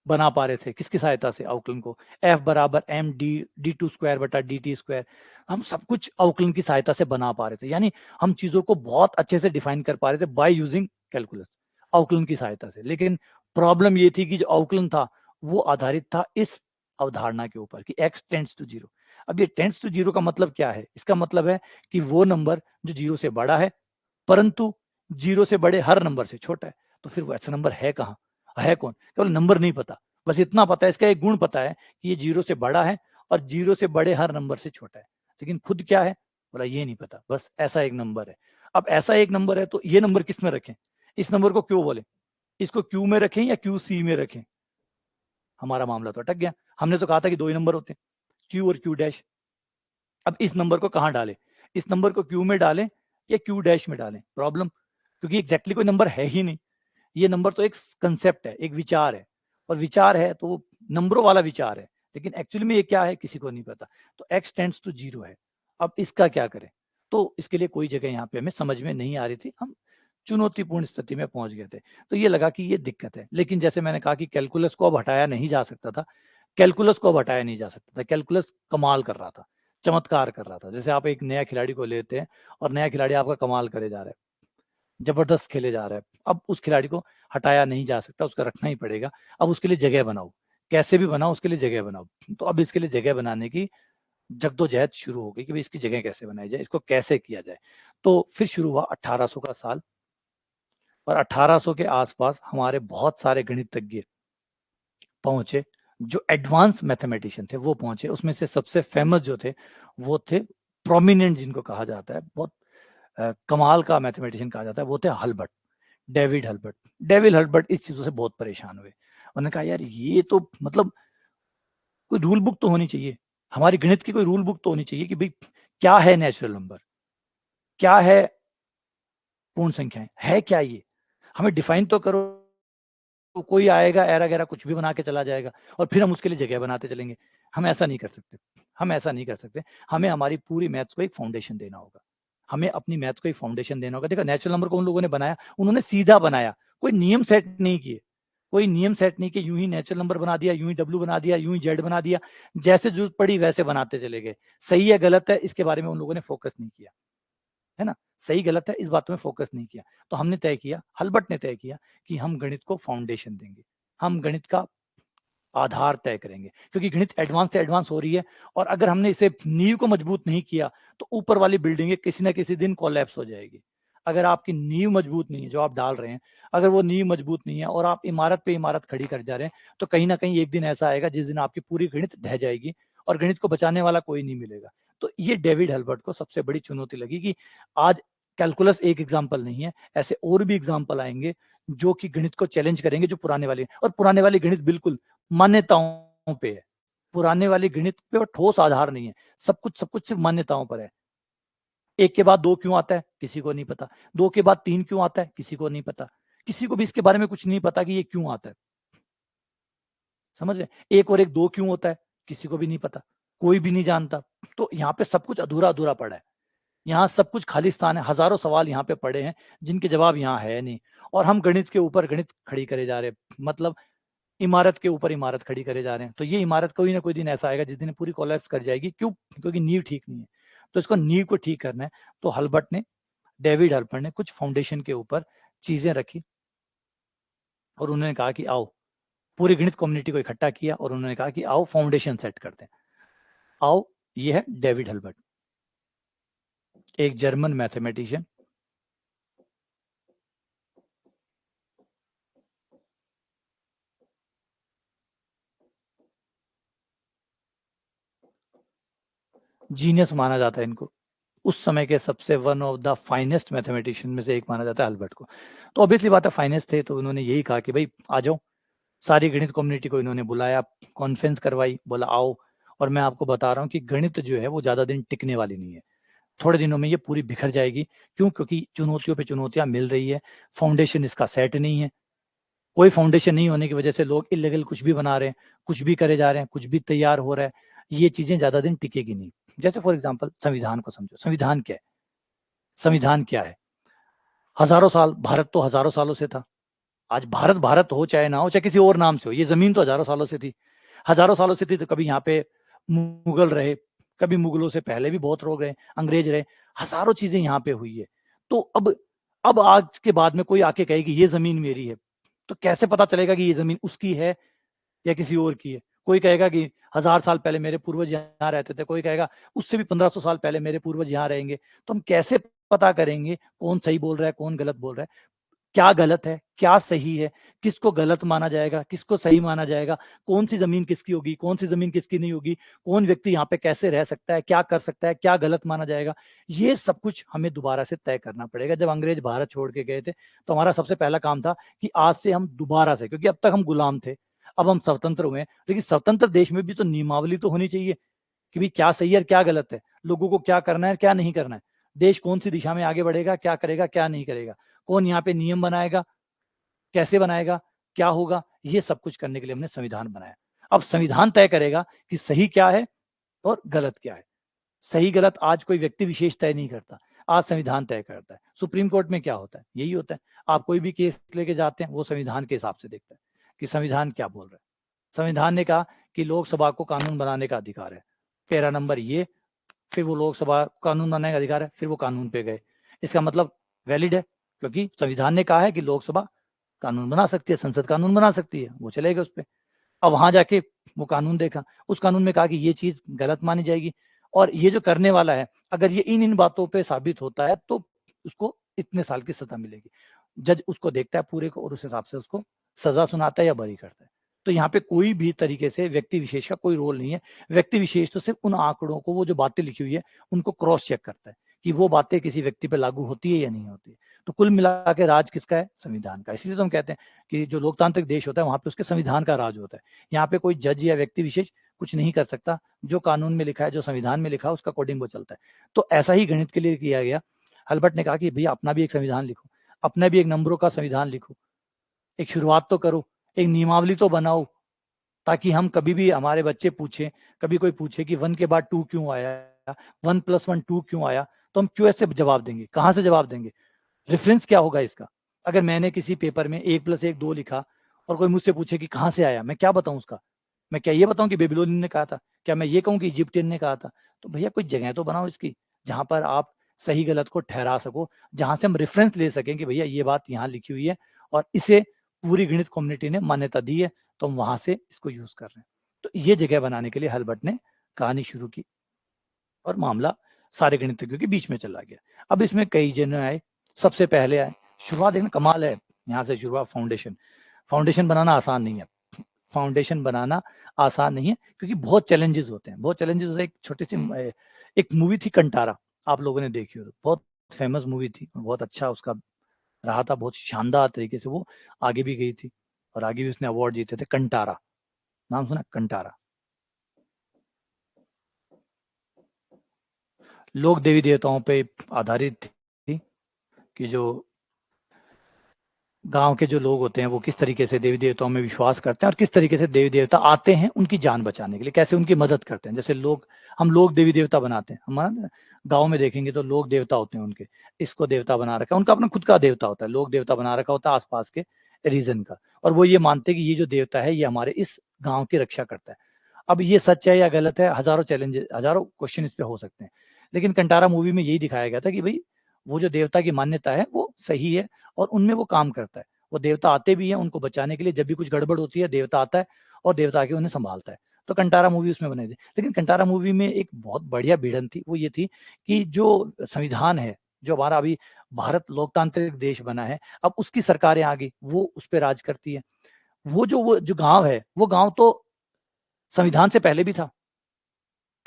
बना पा रहे थे किसकी सहायता से, आउकलन को, F बराबर m d d two square बटा डी टी स्क्वायर, हम सब कुछ आउकलन की सहायता से बना पा रहे थे, यानी हम चीजों को बहुत अच्छे से डिफाइन कर पा रहे थे बाय यूजिंग कैलकुलस, आउकलन की सहायता से। लेकिन प्रॉब्लम ये थी कि जो आउकलन था वो आधारित था इस अवधारणा के ऊपर कि x टेंड्स टू जीरो। अब ये टेंड्स टू जीरो का मतलब क्या है, इसका मतलब है कि वो नंबर जो जीरो से बड़ा है परंतु जीरो से बड़े हर नंबर से छोटा है। तो फिर वो ऐसा नंबर है कहाँ, है कौन, केवल नंबर नहीं पता, बस इतना पता है, इसका एक गुण पता है कि ये जीरो से बड़ा है और जीरो से बड़े हर नंबर से छोटा है, लेकिन खुद क्या है बोला ये नहीं पता, बस ऐसा एक नंबर है। अब ऐसा एक नंबर है तो ये नंबर किस में रखें, इस नंबर को क्यों बोले, इसको क्यू में रखें या क्यू सी में रखें, हमारा मामला तो अटक गया। हमने तो कहा था कि 2 ही नंबर होते हैं, क्यू और क्यू डैश। अब इस नंबर को कहाँ डालें, इस नंबर को क्यू में डालें या क्यू डैश में डालें, प्रॉब्लम, क्योंकि एग्जैक्टली कोई नंबर है ही नहीं। ये नंबर तो एक कंसेप्ट है, एक विचार है, और विचार है तो नंबरों वाला विचार है, लेकिन एक्चुअली में ये क्या है किसी को नहीं पता। तो x टेंड्स टू जीरो है, अब इसका क्या करें, तो इसके लिए कोई जगह यहाँ पे हमें समझ में नहीं आ रही थी, हम चुनौतीपूर्ण स्थिति में पहुंच गए थे। तो ये लगा कि ये दिक्कत है, लेकिन जैसे मैंने कहा कि कैलकुलस को अब हटाया नहीं जा सकता था, कैलकुलस को अब हटाया नहीं जा सकता था, कैलकुलस कमाल कर रहा था, चमत्कार कर रहा था। जैसे आप एक नया खिलाड़ी को लेते हैं और नया खिलाड़ी आपका कमाल करे जा रहा है, जबरदस्त खेले जा रहा है, अब उस खिलाड़ी को हटाया नहीं जा सकता, उसको रखना ही पड़ेगा। अब उसके लिए जगह बनाओ, कैसे भी बनाओ उसके लिए जगह बनाओ। तो अब इसके लिए जगह बनाने की जद्दोजहद शुरू हो गई कि भाई इसकी जगह कैसे बनाई जाए, इसको कैसे किया जाए। तो फिर शुरू हुआ 1800 का साल, और 1800 के आसपास हमारे बहुत सारे गणितज्ञ पहुंचे, जो एडवांस मैथमेटिशियन थे वो पहुंचे। उसमें से सबसे फेमस जो थे वो थे, प्रोमिनेंट जिनको कहा जाता है, बहुत कमाल का मैथमेटिशियन कहा जाता है, वो थे हल्बर्ट, डेविड हल्बर्ट। डेविड हल्बर्ट इस चीजों से बहुत परेशान हुए। उन्होंने कहा यार ये तो मतलब कोई रूल बुक तो होनी चाहिए, हमारी गणित की कोई रूल बुक तो होनी चाहिए कि भाई क्या है नेचुरल नंबर, क्या है पूर्ण संख्याएं, है क्या ये, हमें डिफाइन तो करो। तो कोई आएगा ऐरा गैरा कुछ भी बना के चला जाएगा और फिर हम उसके लिए जगह बनाते चलेंगे। हम ऐसा नहीं कर सकते, हम ऐसा नहीं कर सकते। हमें हमारी पूरी मैथ्स को एक फाउंडेशन देना होगा, हमें अपनी मैथ्स को एक फाउंडेशन देना होगा। देखो नेचुरल नंबर को उन लोगों ने बनाया, उन्होंने सीधा बनाया, कोई नियम सेट नहीं किए, कोई नियम सेट नहीं किए, यूं ही नेचुरल नंबर बना दिया, यूं ही डब्ल्यू बना दिया, यूं ही जेड बना दिया, जैसे जरूरत पड़ी वैसे बनाते चले गए। सही है गलत है इसके बारे में उन लोगों ने फोकस नहीं किया, है ना, सही गलत है इस बातों में फोकस नहीं किया। तो हमने तय किया, हल्बर्ट ने तय किया कि हम गणित को फाउंडेशन देंगे, हम गणित का आधार तय करेंगे, क्योंकि गणित एडवांस से एडवांस हो रही है, और अगर हमने इसे नींव को मजबूत नहीं किया तो ऊपर वाली बिल्डिंग किसी ना किसी दिन कोलैप्स हो जाएगी। अगर आपकी नींव मजबूत नहीं है जो आप डाल रहे हैं, अगर वो नींव मजबूत नहीं है और आप इमारत पे इमारत खड़ी कर जा रहे हैं, तो कहीं ना कहीं एक दिन ऐसा आएगा जिस दिन आपकी पूरी गणित ढह जाएगी और गणित को बचाने वाला कोई नहीं मिलेगा। तो ये डेविड हल्बर्ट को सबसे बड़ी चुनौती लगी कि आज कैलकुलस एक एग्जाम्पल नहीं है, ऐसे और भी एग्जाम्पल आएंगे जो कि गणित को चैलेंज करेंगे, जो पुराने वाले, और पुराने वाली गणित बिल्कुल मान्यताओं पे है, पुराने वाली गणित पे ठोस आधार नहीं है, सब कुछ सिर्फ मान्यताओं पर है। एक के बाद दो क्यों आता है किसी को नहीं पता, दो के बाद तीन क्यों आता है किसी को नहीं पता, किसी को भी इसके बारे में कुछ नहीं पता कि ये क्यों आता है, समझ रहे, एक और एक दो क्यों होता है किसी को भी नहीं पता, कोई भी नहीं जानता। तो यहाँ पे सब कुछ अधूरा अधूरा पड़ा है, यहाँ सब कुछ खालिस्तान है, हजारों सवाल यहाँ पे पड़े हैं जिनके जवाब यहाँ है नहीं, और हम गणित के ऊपर गणित खड़ी करे जा रहे हैं, मतलब इमारत के ऊपर इमारत खड़ी करे जा रहे हैं। तो ये इमारत कोई ना कोई दिन ऐसा आएगा जिस दिन पूरी कोलैप्स कर जाएगी, क्यों, क्योंकि नींव ठीक नहीं है। तो इसको नींव को ठीक करना है, तो हल्बर्ट ने, डेविड हल्बर्ट ने कुछ फाउंडेशन के ऊपर चीजें रखी, और उन्होंने कहा कि आओ, पूरी गणित कम्युनिटी को इकट्ठा किया और उन्होंने कहा कि आओ फाउंडेशन सेट करते हैं। आओ, ये है डेविड हल्बर्ट, एक जर्मन मैथमेटिशियन। जीनियस माना जाता है इनको, उस समय के सबसे one of the finest mathematician में से एक माना जाता है अल्बर्ट को। तो ऑब्वियसली बात है फाइनेस्ट थे, तो उन्होंने यही कहा कि भाई आ जाओ, सारी गणित कम्युनिटी को इन्होंने बुलाया, कॉन्फ्रेंस करवाई, बोला आओ, और मैं आपको बता रहा हूँ कि गणित जो है वो ज्यादा दिन टिकने वाली नहीं है, थोड़े दिनों में ये पूरी बिखर जाएगी। क्यों, क्योंकि चुनौतियों पे चुनौतियां मिल रही है, फाउंडेशन इसका सेट नहीं है, कोई फाउंडेशन नहीं होने की वजह से लोग इलीगल कुछ भी बना रहे हैं, कुछ भी करे जा रहे हैं, कुछ भी तैयार हो रहा है, ये चीजें ज्यादा दिन टिकेगी नहीं। जैसे फॉर एग्जाम्पल संविधान को समझो, संविधान क्या है, संविधान क्या है, हजारों साल, भारत तो हजारों सालों से था, आज भारत भारत हो चाहे ना हो, चाहे किसी और नाम से हो, ये जमीन तो हजारों सालों से थी, हजारों सालों से थी। तो कभी यहाँ पे मुगल रहे, कभी मुगलों से पहले भी बहुत लोग रहे, अंग्रेज रहे, हजारों चीजें यहाँ पे हुई है। तो अब आज के बाद में कोई आके कहे कि ये जमीन मेरी है, तो कैसे पता चलेगा कि ये जमीन उसकी है या किसी और की है। कोई कहेगा कि 1000 साल पहले मेरे पूर्वज यहाँ रहते थे, कोई कहेगा उससे भी 1500 साल पहले मेरे पूर्वज यहाँ रहेंगे। तो हम कैसे पता करेंगे कौन सही बोल रहा है कौन गलत बोल रहा है, क्या गलत है क्या सही है, किसको गलत माना जाएगा किसको सही माना जाएगा, कौन सी जमीन किसकी होगी कौन सी जमीन किसकी नहीं होगी, कौन व्यक्ति यहाँ पे कैसे रह सकता है, क्या कर सकता है, क्या गलत माना जाएगा, ये सब कुछ हमें दोबारा से तय करना पड़ेगा। जब अंग्रेज भारत छोड़ के गए थे तो हमारा सबसे पहला काम था कि आज से हम दोबारा से, क्योंकि अब तक हम गुलाम थे, अब हम स्वतंत्र हुए, लेकिन स्वतंत्र देश में भी तो नियमावली तो होनी चाहिए कि भाई क्या सही है और क्या गलत है, लोगों को क्या करना है क्या नहीं करना है, देश कौन सी दिशा में आगे बढ़ेगा, क्या करेगा क्या नहीं करेगा, कौन यहाँ पे नियम बनाएगा, कैसे बनाएगा, क्या होगा, ये सब कुछ करने के लिए हमने संविधान बनाया। अब संविधान तय करेगा कि सही क्या है और गलत क्या है। सही गलत आज कोई व्यक्ति विशेष तय नहीं करता, आज संविधान तय करता है। सुप्रीम कोर्ट में क्या होता है, यही होता है, आप कोई भी केस लेके जाते हैं वो संविधान के हिसाब से देखता है कि संविधान क्या बोल रहा है। संविधान ने कहा कि लोकसभा को कानून बनाने का अधिकार है, पैरा नंबर ये, फिर वो लोकसभा कानून बनाने का अधिकार है, फिर वो कानून पे गए, इसका मतलब वैलिड है, क्योंकि संविधान ने कहा है कि लोकसभा कानून बना सकती है, संसद कानून बना सकती है, वो चलेगा उस पे। अब वहां जाके वो कानून देखा, उस कानून में कहा कि ये चीज गलत मानी जाएगी, और ये जो करने वाला है अगर ये इन बातों पे साबित होता है तो उसको इतने साल की सजा मिलेगी। जज उसको देखता है पूरे को और उस हिसाब से उसको सजा सुनाता है या बरी करता है। तो यहाँ पे कोई भी तरीके से व्यक्ति विशेष का कोई रोल नहीं है। व्यक्ति विशेष तो सिर्फ उन आंकड़ों को, वो जो बातें लिखी हुई है उनको क्रॉस चेक करता है कि वो बातें किसी व्यक्ति पे लागू होती है या नहीं होती है। तो कुल मिला के राज किसका है? संविधान का। इसीलिए तो हम कहते हैं कि जो लोकतांत्रिक देश होता है वहां पे उसके संविधान का राज होता है। यहाँ पे कोई जज या व्यक्ति विशेष कुछ नहीं कर सकता। जो कानून में लिखा है, जो संविधान में लिखा है, उसका अकॉर्डिंग वो चलता है। तो ऐसा ही गणित के लिए किया गया। हल्बर्ट ने कहा कि भैया अपना भी एक संविधान लिखो, अपना भी एक नंबरों का संविधान लिखो, एक शुरुआत तो करो, एक नियमावली तो बनाओ, ताकि हम कभी भी हमारे बच्चे पूछे, कभी कोई पूछे कि 1 के बाद 2 क्यों आया, 1 + 1 2 क्यों आया, तो हम क्यों ऐसे जवाब देंगे? कहाँ से जवाब देंगे? रेफरेंस क्या होगा इसका? अगर मैंने किसी पेपर में 1 + 1 2 लिखा और कोई मुझसे पूछे कि कहाँ से आया, मैं क्या बताऊं उसका? मैं क्या ये बताऊं कि बेबीलोनियन ने कहा था? क्या मैं ये कहूं कि इजिप्टियन ने कहा था? तो भैया कोई जगह तो बनाओ इसकी, जहां पर आप सही गलत को ठहरा सको, जहां से हम रेफरेंस ले सकें कि भैया ये बात यहाँ लिखी हुई है और इसे पूरी गणित कम्युनिटी ने मान्यता दी है, तो हम वहां से इसको यूज कर रहे हैं। तो ये जगह बनाने के लिए हल्बर्ट ने कहानी शुरू की और मामला सारे गणितज्ञों के बीच में चला गया। अब इसमें कई जन आए, सबसे पहले आए, शुरुआत देखना कमाल है, यहाँ से शुरुआत फाउंडेशन। फाउंडेशन बनाना आसान नहीं है, फाउंडेशन बनाना आसान नहीं है, क्योंकि बहुत चैलेंजेस होते हैं, बहुत चैलेंजेस। एक छोटी सी एक मूवी थी कंटारा, आप लोगों ने देखी हो, बहुत फेमस मूवी थी, बहुत अच्छा उसका रहा था, बहुत शानदार तरीके से वो आगे भी गई थी और आगे भी उसने अवार्ड जीते थे। कंटारा, नाम सुना? कंटारा। लोग देवी देवताओं पे आधारित थी कि जो गांव के जो लोग होते हैं वो किस तरीके से देवी देवताओं में विश्वास करते हैं और किस तरीके से देवी देवता आते हैं उनकी जान बचाने के लिए, कैसे उनकी मदद करते हैं। जैसे लोग, हम लोग देवी देवता बनाते हैं, हमारा गांव में देखेंगे तो लोग देवता होते हैं उनके, इसको देवता बना रखा है, उनका अपना खुद का देवता होता है, लोग देवता बना रखा होता है आसपास के रीजन का, और वो ये मानते हैं कि ये जो देवता है ये हमारे इस गाँव की रक्षा करता है। अब ये सच है या गलत है, हजारों चैलेंजेस, हजारों क्वेश्चन इस पे हो सकते हैं, लेकिन कंटारा मूवी में यही दिखाया गया था कि भाई वो जो देवता की मान्यता है वो सही है और उनमें वो काम करता है। वो देवता आते भी हैं उनको बचाने के लिए, जब भी कुछ गड़बड़ होती है देवता आता है और देवता आके उन्हें संभालता है। तो कंटारा मूवी उसमें बनाई थी। लेकिन कंटारा मूवी में एक बहुत बढ़िया भिड़न थी, वो ये थी कि जो संविधान है, जो हमारा अभी भारत लोकतांत्रिक देश बना है, अब उसकी सरकारें आ गई, वो उस पे राज करती है। वो जो गाँव है, वो गाँव तो संविधान से पहले भी था,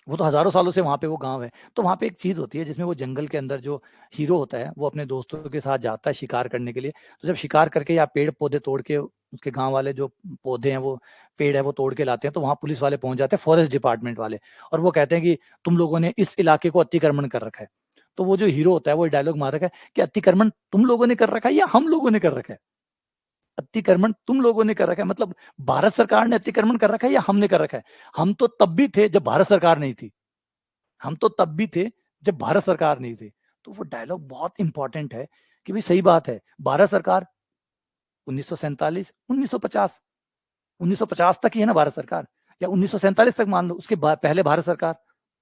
वो तो हजारों सालों से वहाँ पे वो गाँव है। तो वहाँ पे एक चीज़ होती है जिसमें वो जंगल के अंदर जो हीरो होता है, वो अपने दोस्तों के साथ जाता है शिकार करने के लिए। तो जब शिकार करके या पेड़-पौधे तोड़ के, उसके गाँव वाले जो पौधे हैं, वो पेड़ है वो तोड़ के लाते हैं, तो वहाँ पुलिस वाले पहुँच जाते हैं, फॉरेस्ट डिपार्टमेंट वाले, और वो कहते हैं कि तुम लोगों ने इस इलाके को अतिक्रमण कर रखा है। तो वो जो हीरो होता है वो डायलॉग मार रखा है कि अतिक्रमण तुम लोगों ने कर रखा है या हम लोगों ने कर रखा है? अतिक्रमण तुम लोगों ने कर रखा है, मतलब भारत सरकार ने अतिक्रमण कर रखा है या हमने कर रखा है? हम तो तब भी थे जब भारत सरकार नहीं थी। हम तो तब भी थे जब भारत सरकार नहीं थी। तो वो डायलॉग बहुत इंपॉर्टेंट है कि भाई सही बात है, भारत सरकार 1947, 1950, 1950 तक ही है ना भारत सरकार, या 1947 तक मान लो, उसके पहले भारत सरकार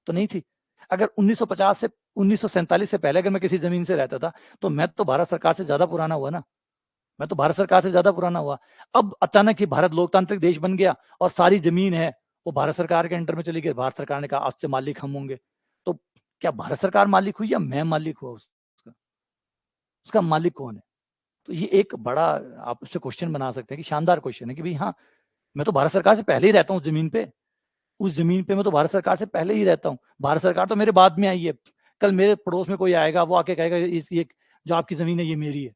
तो नहीं थी। अगर 1950 से 1947 से पहले अगर मैं किसी जमीन से रहता था, तो मैं तो भारत सरकार से ज्यादा पुराना हुआ ना, मैं तो भारत सरकार से ज्यादा पुराना हुआ। अब अचानक ही भारत लोकतांत्रिक देश बन गया और सारी जमीन है वो भारत सरकार के अंडर में चली गई। भारत सरकार ने कहा आज से मालिक हम होंगे। तो क्या भारत सरकार मालिक हुई या मैं मालिक हुआ उसका? उसका मालिक कौन है? तो ये एक बड़ा आप उससे क्वेश्चन बना सकते हैं कि शानदार क्वेश्चन है कि भाई हाँ, मैं तो भारत सरकार से पहले ही रहता हूँ जमीन पे, उस जमीन पे मैं तो भारत सरकार से पहले ही रहता हूँ। भारत सरकार तो मेरे बाद में आई है। कल मेरे पड़ोस में कोई आएगा, वो आके कहेगा इस ये जो आपकी जमीन है ये मेरी है।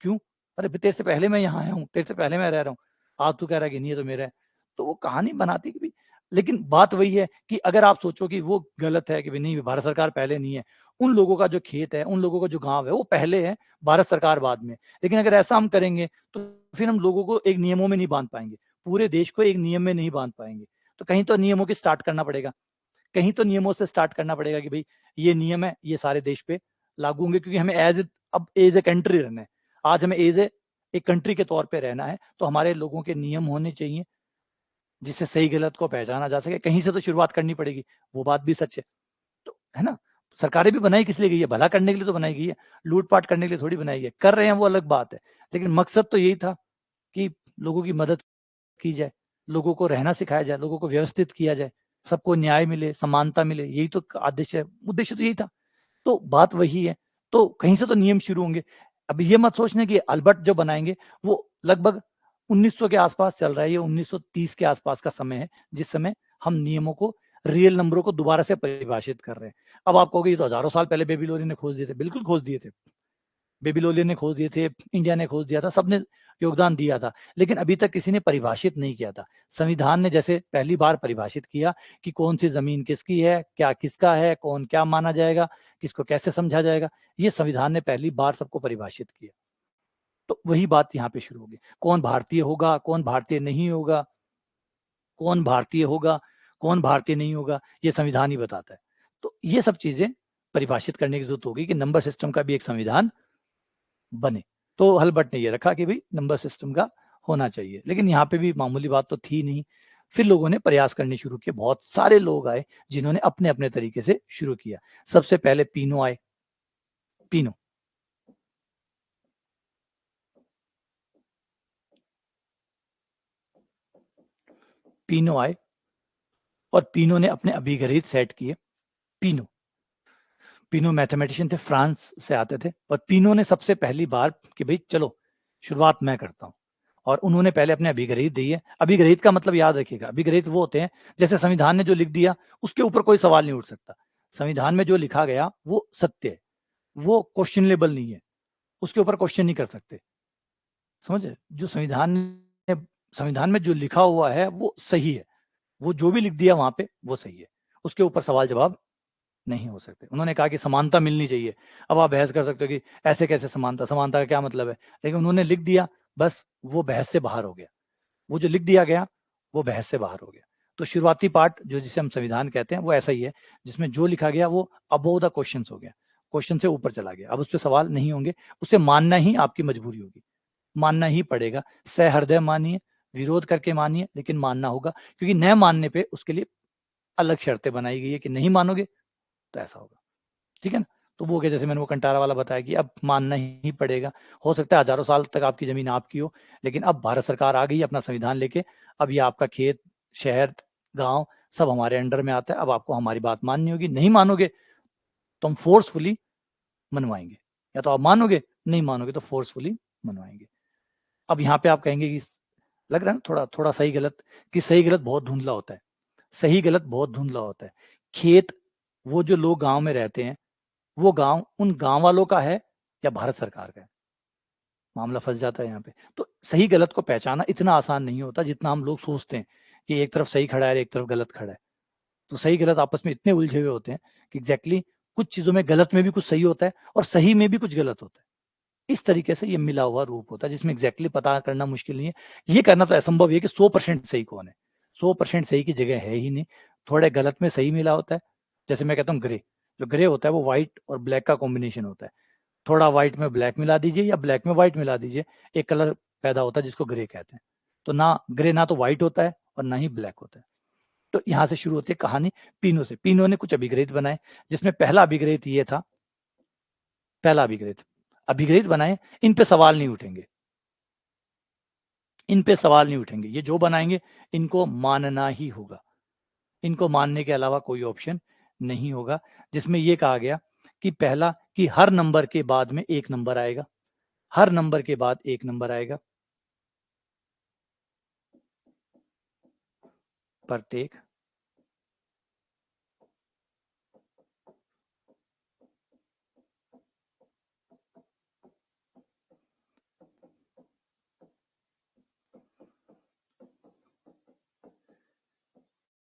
क्यों? अरे तेरे से पहले मैं यहाँ आया हूँ, तेरे से पहले मैं रह रहा हूँ। आज तू कह रहा है कि नहीं ये तो मेरा है। तो वो कहानी बनाती कि लेकिन बात वही है कि अगर आप सोचो कि वो गलत है कि भाई नहीं भारत सरकार पहले नहीं है, उन लोगों का जो खेत है, उन लोगों का जो गाँव है वो पहले है, भारत सरकार बाद में। लेकिन अगर ऐसा हम करेंगे तो फिर हम लोगों को एक नियमों में नहीं बाँध पाएँगे, पूरे देश को एक नियम में नहीं बाँध पाएँगे। तो कहीं तो नियमों की स्टार्ट करना पड़ेगा, कहीं तो नियमों से स्टार्ट करना पड़ेगा कि भाई ये नियम है, ये सारे देश पे लागू होंगे, क्योंकि हमें अब एज़ ए कंट्री रहना है। आज हमें एज़ ए एक कंट्री के तौर पे रहना है, तो हमारे लोगों के नियम होने चाहिए, जिससे सही गलत को पहचाना जा सके। कहीं से तो शुरुआत करनी पड़ेगी, वो बात भी सच है। तो है ना? सरकारें भी बनाई किस लिए गई है? भला करने के लिए तो बनाई गई है, लूट-पाट करने के लिए थोड़ी बनाई है। कर रहे हैं वो अलग बात है, लेकिन मकसद तो यही था कि लोगों की मदद की जाए, लोगों को रहना सिखाया जाए, लोगों को व्यवस्थित किया जाए, सबको न्याय मिले, समानता मिले, यही तो उद्देश्य है। उद्देश्य तो यही था। तो बात वही है, तो कहीं से तो नियम शुरू होंगे। अब ये मत सोचना कि अल्बर्ट जो बनाएँगे वो लगभग 1900 के आस-पास चल रहा है, ये 1930 के आस-पास का समय है, जिस समय हम नियमों को, रियल नंबरों को दोबारा से परिभाषित कर रहे हैं। अब आप कहोगे ये तो हज़ारों साल पहले बेबीलोनियन ने खोज दिए थे, बिल्कुल खोज दिए थे। बेबीलोनियन ने खोज दिए थे, इंडिया ने खोज दिया था, सबने योगदान दिया था, लेकिन अभी तक किसी ने परिभाषित नहीं किया था। संविधान ने जैसे पहली बार परिभाषित किया कि कौन-सी ज़मीन किसकी है, क्या किसका है, कौन क्या माना जाएगा, किसको कैसे समझा जाएगा, ये संविधान ने पहली बार सबको परिभाषित किया। तो वही बात यहाँ पे शुरू होगी। कौन भारतीय होगा, कौन भारतीय नहीं होगा, कौन भारतीय होगा, कौन भारतीय नहीं होगा, ये संविधान ही बताता है। तो ये सब चीज़ें परिभाषित करने की ज़रूरत होगी कि नंबर सिस्टम का भी एक संविधान बने। तो हल्बर्ट ने ये रखा कि भई नंबर सिस्टम का होना चाहिए, लेकिन यहाँ पे भी मामूली बात तो थी नहीं। फिर लोगों ने प्रयास करने शुरू किए, बहुत सारे लोग आए जिन्होंने अपने-अपने तरीके से शुरू किया। सबसे पहले पीनो आए, पीनो। पीनो आए और पीनो ने अपने अभिगणित सेट किए। पीनो, पीनो मैथमेटिशियन थे, फ्रांस से आते थे और पीनो ने सबसे पहली बार कि भई चलो शुरुआत मैं करता हूँ और उन्होंने पहले अपने अभिगणित दिए। अभिगणित का मतलब याद रखिएगा, अभिगणित वो होते हैं जैसे संविधान ने जो लिख दिया उसके ऊपर कोई सवाल नहीं उठ सकता। संविधान में जो लिखा गया वो सत्य है, वो क्वेश्चनेबल नहीं है, उसके ऊपर क्वेश्चन नहीं कर सकते। समझे? जो संविधान में जो लिखा हुआ है वो सही है, वो जो भी लिख दिया वहाँ पे वो सही है, उसके ऊपर सवाल-जवाब नहीं हो सकते। उन्होंने कहा कि समानता मिलनी चाहिए। अब आप बहस कर सकते हो कि ऐसे कैसे समानता? समानता का क्या मतलब है? लेकिन उन्होंने लिख दिया, बस वो बहस से बाहर हो गया। वो जो लिख दिया गया, वो बहस से बाहर हो गया। तो शुरुआती पार्ट जो जिसे हम संविधान कहते हैं, वो ऐसा ही है, जिसमें जो लिखा गया वो अबोव द क्वेश्चन्स हो गया। क्वेश्चन से ऊपर चला गया। अब उसपे सवाल नहीं होंगे, उसे मानना ही आपकी मजबूरी होगी। मानना ही पड़ेगा। सहृदय मानिए, विरोध करके मानिए, लेकिन मानना होगा क्योंकि न मानने पे उसके लिए अलग शर्तें बनाई गई है कि नहीं मानोगे तो ऐसा होगा। ठीक है ना? तो वो हो गया जैसे मैंने वो कंटारा वाला बताया कि अब मानना ही पड़ेगा। हो सकता है हज़ारों साल तक आपकी ज़मीन आपकी हो, लेकिन अब भारत सरकार आ गई है अपना संविधान लेके, अब ये आपका खेत, शहर, गाँव सब हमारे अंडर में आता है, अब आपको हमारी बात माननी होगी। नहीं मानोगे तो हम फ़ोर्सफुली मनवाएँगे, या तो आप मानोगे, नहीं मानोगे तो फ़ोर्सफुली मनवाएँगे। अब यहाँ पे आप कहेंगे कि लग रहा है ना थोड़ा सही-गलत, कि सही-गलत बहुत धुंधला होता है। सही-गलत बहुत धुंधला होता है। खेत, वो जो लोग गाँव में रहते हैं, वो गाँव उन गाँव वालों का है या भारत सरकार का है? मामला फँस जाता है यहाँ पे। तो सही-गलत को पहचानना इतना आसान नहीं होता जितना हम लोग सोचते हैं कि एक तरफ सही खड़ा है, एक तरफ गलत खड़ा है। तो सही-गलत आपस में इतने उलझे हुए होते हैं कि एग्ज़ैक्टली कुछ चीज़ों में गलत में भी कुछ सही होता है और सही में भी कुछ गलत होता है। इस तरीके से ये मिला हुआ रूप होता है जिसमें एग्ज़ैक्टली पता करना मुश्किल नहीं है। ये कहना तो असंभव है कि 100% सही कौन है। 100% सही की जगह है ही नहीं। थोड़े गलत में सही मिला होता है। जैसे मैं कहता हूँ ग्रे, जो ग्रे होता है वो व्हाइट और ब्लैक का कॉम्बिनेशन होता है। थोड़ा व्हाइट में ब्लैक मिला दीजिए या ब्लैक में व्हाइट मिला दीजिए, एक कलर पैदा होता है जिसको ग्रे कहते हैं। तो ना ग्रे ना तो व्हाइट होता है और ना ही ब्लैक होता है। तो यहाँ से शुरू होती है कहानी पीनो से। पीनो ने कुछ अभिग्रहित बनाए जिसमें पहला अभिग्रहित ये था, पहला अभिग्रहित, अभिग्रहित बनाए, इन पे सवाल नहीं उठेंगे। इन पे सवाल नहीं उठेंगे। ये जो बनाएँगे इनको मानना ही होगा। इनको मानने के अलावा कोई ऑप्शन नहीं होगा। जिसमें ये कहा गया कि पहला कि हर नंबर के बाद में 1 नंबर आएगा। हर नंबर के बाद 1 नंबर आएगा। प्रत्येक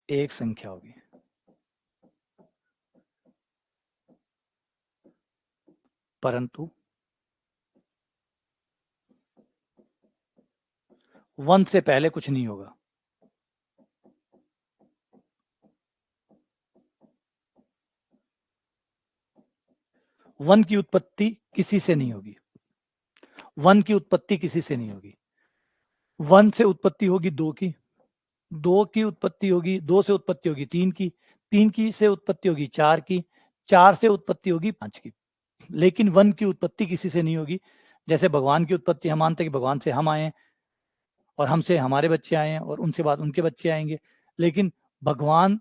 एक संख्या होगी। परंतु 1 से पहले कुछ नहीं होगा। 1 की उत्पत्ति किसी से नहीं होगी। 1 की उत्पत्ति किसी से नहीं होगी। 1 से उत्पत्ति होगी 2 की, 2 की उत्पत्ति होगी, 2 से उत्पत्ति होगी 3 की, 3 की से उत्पत्ति होगी 4 की, 4 से उत्पत्ति होगी 5 की, लेकिन 1 की उत्पत्ति किसी से नहीं होगी। जैसे भगवान की उत्पत्ति हम मानते हैं कि भगवान से हम आए हैं और हमसे हमारे बच्चे आए हैं और उनसे बाद उनके बच्चे आएंगे, लेकिन भगवान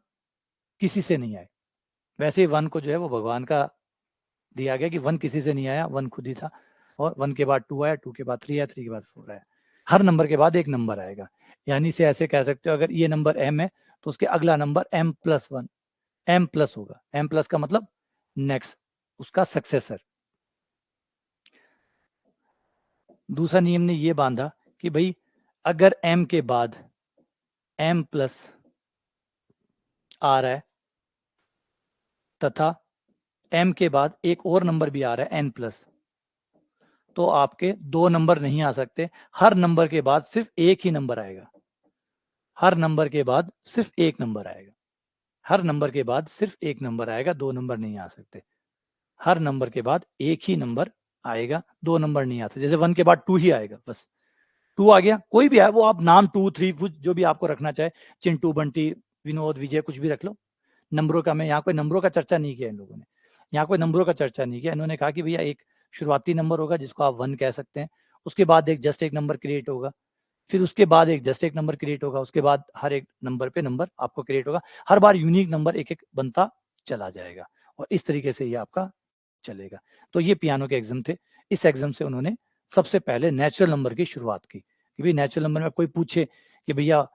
किसी से नहीं आए। वैसे ही 1 को जो है वो भगवान का दिया गया कि 1 किसी से नहीं आया, 1 खुद ही था, और 1 के बाद 2 आया, 2 के बाद 3 आया, 3 के बाद 4 आया। हर नंबर के बाद एक नंबर आएगा, यानी से ऐसे कह सकते हो अगर ये नंबर m है तो उसके अगला नंबर m+1 m+ होगा। m+ का मतलब नेक्स्ट, उसका सक्सेसर। दूसरा नियम ने ये बांधा कि भाई अगर m के बाद m+ आ रहा है तथा m के बाद एक और नंबर भी आ रहा है n+, तो आपके 2 नंबर नहीं आ सकते। हर नंबर के बाद सिर्फ एक ही नंबर आएगा। हर नंबर के बाद सिर्फ एक नंबर आएगा। हर नंबर के बाद सिर्फ एक नंबर आएगा, 2 नंबर नहीं आ सकते। हर नंबर के बाद एक ही नंबर आएगा, 2 नंबर नहीं आ सकते। जैसे 1 के बाद 2 ही आएगा, बस 2 आ गया, कोई भी है वो आप नाम 2, 3 जो भी आपको रखना चाहे, चिंटू, बंटी, विनोद, विजय, कुछ भी रख लो। नंबरों का मैं यहाँ कोई नंबरों का चर्चा नहीं किया इन लोगों ने, यहाँ कोई नंबरों का चर्चा नहीं किया। इन्होंने कहा कि भैया एक शुरुआती नंबर होगा जिसको आप 1 कह सकते हैं, उसके बाद एक जस्ट एक नंबर क्रिएट होगा, फिर उसके बाद एक जस्ट एक नंबर क्रिएट होगा, उसके बाद हर एक नंबर पे नंबर आपको क्रिएट होगा। हर बार यूनिक नंबर एक एक बनता चला जाएगा और इस तरीके से ये आपका चलेगा। तो ये पियानो के एग्जाम थे। इस एग्जाम से उन्होंने सबसे पहले नेचुरल नंबर की शुरुआत की कि भाई नेचुरल नंबर में कोई पूछे कि भैया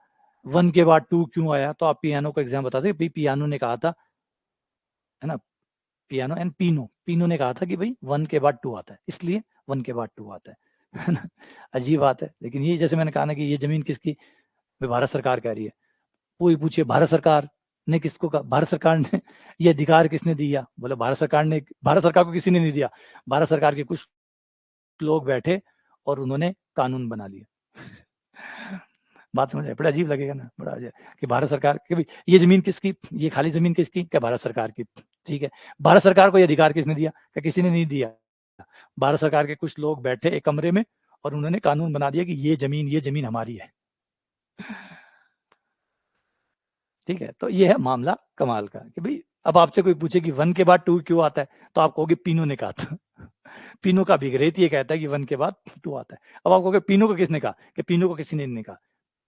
1 के बाद 2 क्यों आया, तो आप पियानो का एग्जाम बता सकते। पियानो ने कहा था, है ना, पियानो एंड पीनो ने कहा था कि भाई 1 के बाद 2 आता है, इसलिए 1 के बाद 2 आता है ना। अजीब बात है, लेकिन ये जैसे मैंने कहा ना कि ये जमीन किसकी, भारत सरकार कह रही है। कोई पूछे भारत सरकार ने किसको कहा, भारत सरकार ने ये अधिकार किसने दिया, बोले भारत सरकार ने, भारत सरकार को किसी ने नहीं दिया, भारत सरकार के कुछ लोग बैठे और उन्होंने कानून बना लिया। बात समझ आए, बड़ा अजीब लगेगा ना, बड़ा अजीब कि भारत सरकार कि भाई ये जमीन किसकी, ये खाली जमीन किसकी, क्या भारत सरकार की। ठीक है, भारत सरकार को ये अधिकार किसने दिया, क्या किसी ने नहीं दिया। भारत सरकार के कुछ लोग बैठे एक कमरे में और उन्होंने कानून बना दिया कि ये जमीन हमारी है। ठीक है, तो ये है मामला कमाल का कि भाई अब आपसे कोई पूछे कि 1 के बाद 2 क्यों आता है, तो आप कहोगे पीनो ने कहा था। पीनो का अभिग्रहित ये कहता है कि 1 के बाद 2 आता है। अब आप कहोगे पीनो को किसने कहा, कि पीनो को किसी ने नहीं कहा।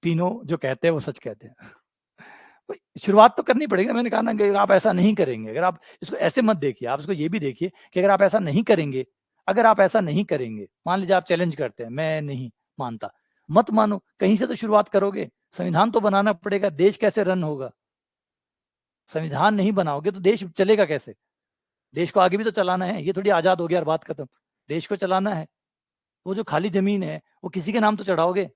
पीनो जो कहते हैं वो सच कहते हैं। शुरुआत तो करनी पड़ेगी। मैंने कहा ना कि अगर आप ऐसा नहीं करेंगे, अगर आप इसको ऐसे मत देखिए, आप इसको ये भी देखिए कि अगर आप ऐसा नहीं करेंगे, अगर आप ऐसा नहीं करेंगे, मान लीजिए आप चैलेंज करते हैं, मैं नहीं मानता, मत मानो, कहीं से तो शुरुआत करोगे। संविधान तो बनाना पड़ेगा, देश कैसे रन होगा। संविधान नहीं बनाओगे तो देश चलेगा कैसे। देश को आगे भी तो चलाना है, ये थोड़ी आजाद हो गया और बात खत्म। देश को चलाना है। वो जो खाली जमीन है वो किसी के नाम तो चढ़ाओगे।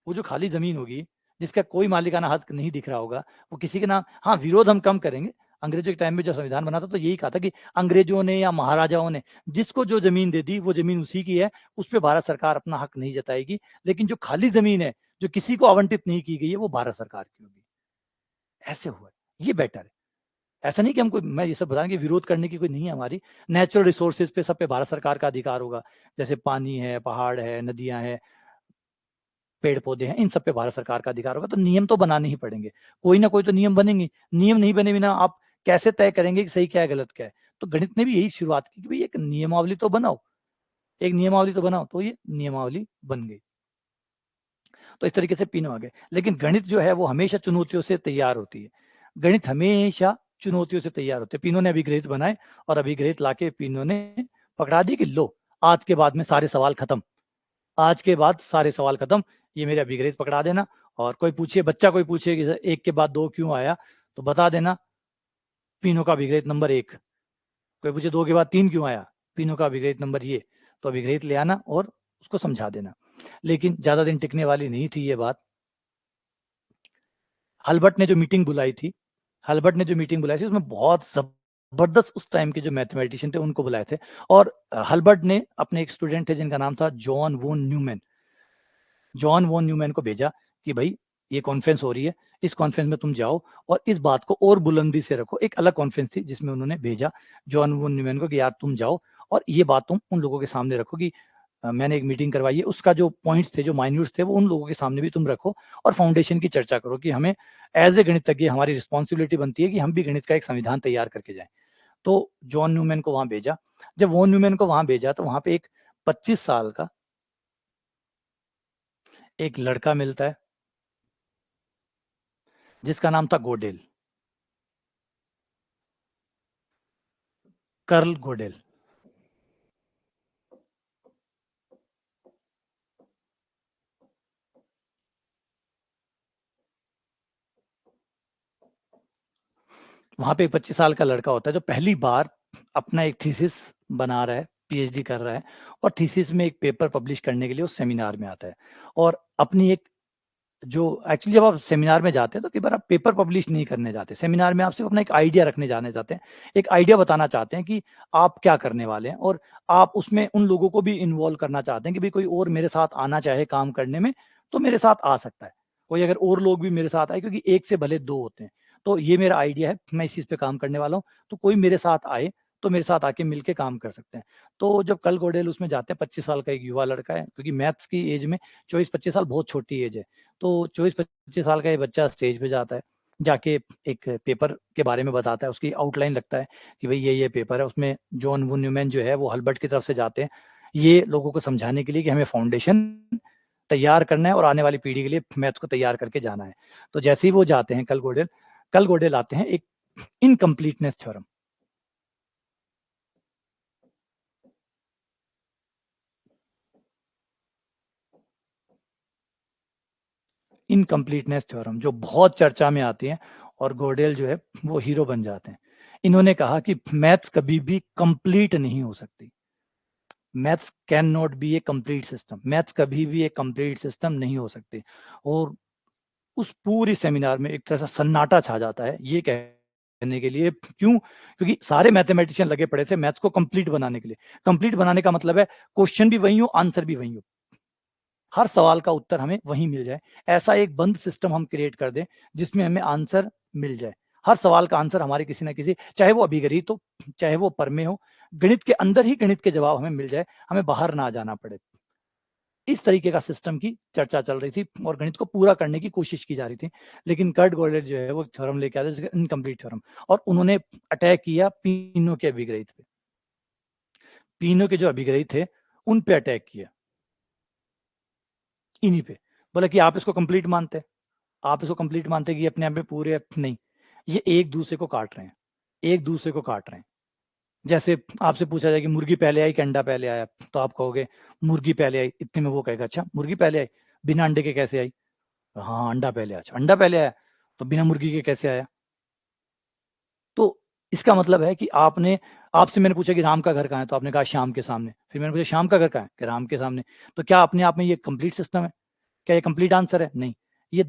वो जो खाली जमीन होगी जिसका कोई मालिकाना हक नहीं दिख रहा होगा, वो किसी के नाम, हाँ विरोध हम कम करेंगे। अंग्रेजों के टाइम में जब संविधान बना था तो यही कहा था कि अंग्रेजों ने या महाराजाओं ने जिसको जो जमीन दे दी वो जमीन उसी की है, उस पर भारत सरकार अपना हक नहीं जताएगी। लेकिन जो खाली जमीन है जो किसी को आवंटित नहीं की गई है वो भारत सरकार की होगी। ऐसे हुआ, ये बेटर है। ऐसा नहीं कि हमको, मैं ये सब बताने कि विरोध करने की कोई नहीं है हमारी। नेचुरल रिसोर्सेज पे सब पे भारत सरकार का अधिकार होगा, जैसे पानी है, पहाड़ है, नदियां हैं, पेड़ पौधे हैं, इन सब पे भारत सरकार का अधिकार होगा। तो नियम तो बनाने ही पड़ेंगे, कोई ना कोई तो नियम बनेंगे। नियम नहीं बने बिना आप कैसे तय करेंगे कि सही क्या है गलत क्या है। तो गणित ने भी यही शुरुआत की कि भाई एक नियमावली तो बनाओ, एक नियमावली तो बनाओ, तो ये नियमावली बन गई। तो इस तरीके से तीनों आ गए। लेकिन गणित जो है वो हमेशा चुनौतियों से तैयार होती है। गणित हमेशा चुनौतियों से तैयार होते हैं। तीनों ने अभिग्रहित बनाए और अभिग्रहित लाके तीनों ने पकड़ा दी कि लो आज के बाद में सारे सवाल खत्म, आज के बाद सारे सवाल खत्म, ये मेरे अभिग्रहित पकड़ा देना। और कोई पूछे, बच्चा कोई पूछे कि 1 के बाद 2 क्यों आया, तो बता देना तीनों का अभिग्रहित नंबर 1। कोई पूछे 2 के बाद 3 क्यों आया, तीनों का अभिग्रहित नंबर ये। तो अभिग्रहित ले आना और उसको समझा देना। लेकिन ज्यादा दिन टिकने वाली नहीं थी ये बात। हल्बर्ट ने जो मीटिंग बुलाई थी, उसमें बहुत जबरदस्त उस टाइम के जो मैथमेटिशियन थे उनको बुलाए थे। और हल्बर्ट ने अपने एक स्टूडेंट थे जिनका नाम था जॉन वोन न्यूमैन को भेजा कि भाई ये कॉन्फ्रेंस हो रही है, इस कॉन्फ्रेंस में तुम जाओ और इस बात को और बुलंदी से रखो। एक अलग कॉन्फ्रेंस थी जिसमें उन्होंने भेजा जॉन वोन न्यूमैन को कि यार तुम जाओ और ये बात तुम उन लोगों के सामने रखो कि मैंने एक मीटिंग करवाई है, उसका जो पॉइंट्स थे, जो माइन्यूट्स थे, वो उन लोगों के सामने भी तुम रखो और फाउंडेशन की चर्चा करो कि हमें एज ए गणितज्ञ हमारी रिस्पॉन्सिबिलिटी बनती है कि हम भी गणित का एक संविधान तैयार करके जाएं। तो जॉन न्यूमैन को वहां भेजा। जब वॉन न्यूमैन को वहां भेजा तो वहां पे एक 25 साल का एक लड़का मिलता है जिसका नाम था गोडेल, कर्ल गोडेल। वहां पे एक 25 साल का लड़का होता है जो पहली बार अपना एक थीसिस बना रहा है, पीएचडी कर रहा है, और थीसिस में एक पेपर पब्लिश करने के लिए उस सेमिनार में आता है। और अपनी एक जो एक्चुअली जब आप सेमिनार में जाते हैं तो कई बार आप पेपर पब्लिश नहीं करने जाते, सेमिनार में आप सिर्फ अपना एक आइडिया रखने जाने जाते हैं, एक आइडिया बताना चाहते हैं कि आप क्या करने वाले हैं, और आप उसमें उन लोगों को भी इन्वॉल्व करना चाहते हैं कि भाई कोई और मेरे साथ आना चाहे काम करने में तो मेरे साथ आ सकता है, कोई अगर और लोग भी मेरे साथ आए, क्योंकि एक से भले दो होते हैं। तो ये मेरा आइडिया है, मैं इस चीज़ पे काम करने वाला हूँ, तो कोई मेरे साथ आए तो मेरे साथ आके मिलके काम कर सकते हैं। तो जब कल गोडेल उसमें जाते हैं, 25 साल का एक युवा लड़का है, क्योंकि मैथ्स की एज में 24-25 साल बहुत छोटी एज है। तो 24-25 साल का ये बच्चा स्टेज पे जाता है, जाके एक पेपर के बारे में बताता है, उसकी आउटलाइन लगता है कि भाई ये पेपर है। उसमें जॉन वुन न्यूमैन जो है वो हल्बर्ट की तरफ से जाते हैं, ये लोगों को समझाने के लिए कि हमें फाउंडेशन तैयार करना है और आने वाली पीढ़ी के लिए मैथ्स को तैयार करके जाना है। तो जैसे ही वो जाते हैं कल गोडेल आते हैं एक इनकम्प्लीटनेस थ्योरम। इनकम्प्लीटनेस थ्योरम जो बहुत चर्चा में आती है, और गोडेल जो है वो हीरो बन जाते हैं। इन्होंने कहा कि मैथ्स कभी भी कंप्लीट नहीं हो सकती, maths can not be A complete system, maths कभी भी एक कंप्लीट सिस्टम नहीं हो सकती। और उस पूरी सेमिनार में एक तरह से सन्नाटा छा जाता है ये कहने के लिए, क्यों? क्योंकि सारे मैथमेटिशियन लगे पड़े थे मैथ्स को कंप्लीट बनाने के लिए। कंप्लीट बनाने का मतलब है क्वेश्चन भी वही हो, आंसर भी वही हो, हर सवाल का उत्तर हमें वहीं मिल जाए। ऐसा एक बंद सिस्टम हम क्रिएट कर दें जिसमें हमें आंसर मिल जाए, हर सवाल का आंसर हमारे किसी ना किसी, चाहे वो अभिगणित हो चाहे वो परमे हो, गणित के अंदर ही गणित के जवाब हमें मिल जाए, हमें बाहर ना जाना पड़े। इस तरीके का सिस्टम की चर्चा चल रही थी और गणित को पूरा करने की कोशिश की जा रही थी। लेकिन कर्ट गोडेल जो है वो थ्योरम लेके आया था इनकम्प्लीट थ्योरम, और उन्होंने अटैक किया पीनो के अभिगणित पे, पीनो के जो अभिगणित थे उन पे अटैक किया, इन्हीं पे। बोला कि आप इसको कंप्लीट मानते हैं, आप इसको कंप्लीट मानते हैं कि अपने आप में पूरे नहीं, ये एक दूसरे को काट रहे हैं, एक दूसरे को काट रहे हैं। जैसे आपसे पूछा जाए कि मुर्गी पहले आई कि अंडा पहले आया, तो आप कहोगे मुर्गी पहले आई, इतने में वो कहेगा अच्छा मुर्गी पहले आई, बिना अंडे के कैसे आई? हाँ अंडा पहले आया, अच्छा अंडा पहले आया, तो बिना मुर्गी के कैसे आया? तो इसका मतलब है कि आपने, आपसे मैंने पूछा कि राम का घर कहाँ है, तो आपने कहा श्याम के सामने। फिर मैंने पूछा श्याम का घर कहाँ है, कि राम के सामने। तो क्या अपने आप में ये कंप्लीट सिस्टम है? क्या ये कंप्लीट आंसर है? नहीं, ये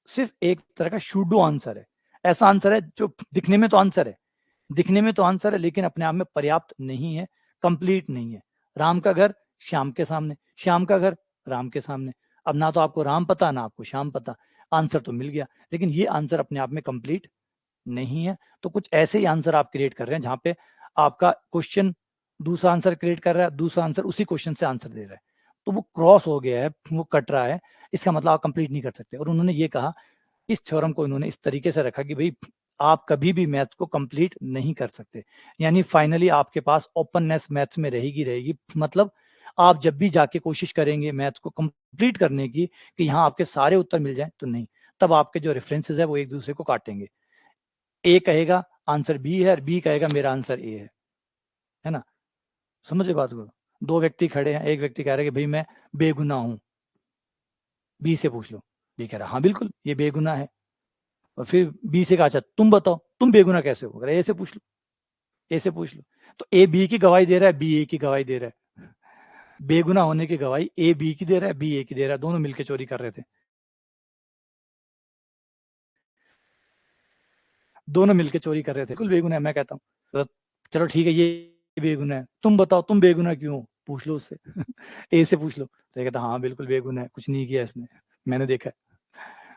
सिर्फ एक तरह का शूडो आंसर है। ऐसा आंसर है जो दिखने में तो आंसर है, दिखने में तो आंसर है, लेकिन अपने आप में पर्याप्त नहीं है, कंप्लीट नहीं है। राम का घर श्याम के सामने, श्याम का घर राम के सामने। अब ना तो आपको राम पता ना आपको श्याम पता, आंसर तो मिल गया, लेकिन ये आंसर अपने आप में कंप्लीट नहीं है। तो कुछ ऐसे ही आंसर आप क्रिएट कर रहे हैं जहां पे आपका क्वेश्चन दूसरा आंसर क्रिएट कर रहा है, दूसरा आंसर उसी क्वेश्चन से आंसर दे रहा है, तो वो क्रॉस हो गया है, वो कट रहा है, इसका मतलब आप कंप्लीट नहीं कर सकते। और उन्होंने ये कहा, इस थ्योरम को इन्होंने इस तरीके से रखा कि भाई आप कभी भी मैथ को कंप्लीट नहीं कर सकते, यानी फाइनली आपके पास ओपननेस मैथ्स में रहेगी रहेगी, मतलब आप जब भी जाके कोशिश करेंगे मैथ्स को कंप्लीट करने की कि यहाँ आपके सारे उत्तर मिल जाए, तो नहीं, तब आपके जो रेफरेंसेस है वो एक दूसरे को काटेंगे। ए कहेगा आंसर बी है और बी कहेगा मेरा आंसर ए है ना? समझे बात को? दो व्यक्ति खड़े हैं, एक व्यक्ति कह रहा है कि भाई मैं बेगुनाह हूं, बी से पूछ लो, बी कह रहा हाँ बिल्कुल ये बेगुनाह है। और फिर बी से कहा अच्छा तुम बताओ तुम बेगुनाह कैसे हो, ए से पूछ लो, ए से पूछ लो। तो ए बी की गवाही दे रहा है, बी ए की गवाही दे रहा है, बेगुनाह होने की गवाही ए बी की दे रहा है, बी ए की दे रहा है, दोनों मिलकर चोरी कर रहे थे, दोनों मिलकर चोरी कर रहे थे, बिल्कुल बेगुनाह है मैं कहता हूँ। तो चलो ठीक है ये बेगुनाह है, तुम बताओ तुम बेगुनाह क्यों हो, पूछ लो उससे ए से पूछ लो, तो ये कहता हाँ बिल्कुल बेगुनाह है, कुछ नहीं किया इसने, मैंने देखा है।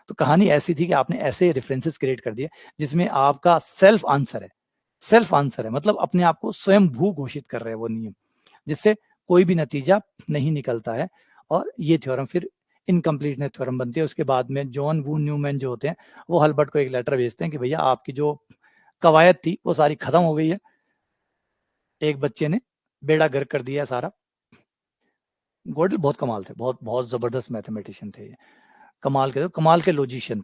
तो कहानी ऐसी थी कि आपने ऐसे रेफरेंसेस क्रिएट कर दिए जिसमें आपका सेल्फ आंसर है, सेल्फ आंसर है, मतलब अपने आप को स्वयं भू घोषित कर रहे हैं वो नियम, जिससे कोई भी नतीजा नहीं निकलता है। और ये थ्योरम फिर इनकम्प्लीटनेस थ्योरम बनती है। उसके बाद में जॉन वू न्यूमैन जो होते हैं वो हल्बर्ट को एक लेटर भेजते हैं कि भैया आपकी जो कवायद थी वो सारी खत्म हो गई है, एक बच्चे ने बेड़ा गर्क कर दिया सारा। गोडेल बहुत कमाल थे, बहुत बहुत जबरदस्त मैथमेटिशियन थे ये, कमाल के लॉजिशियन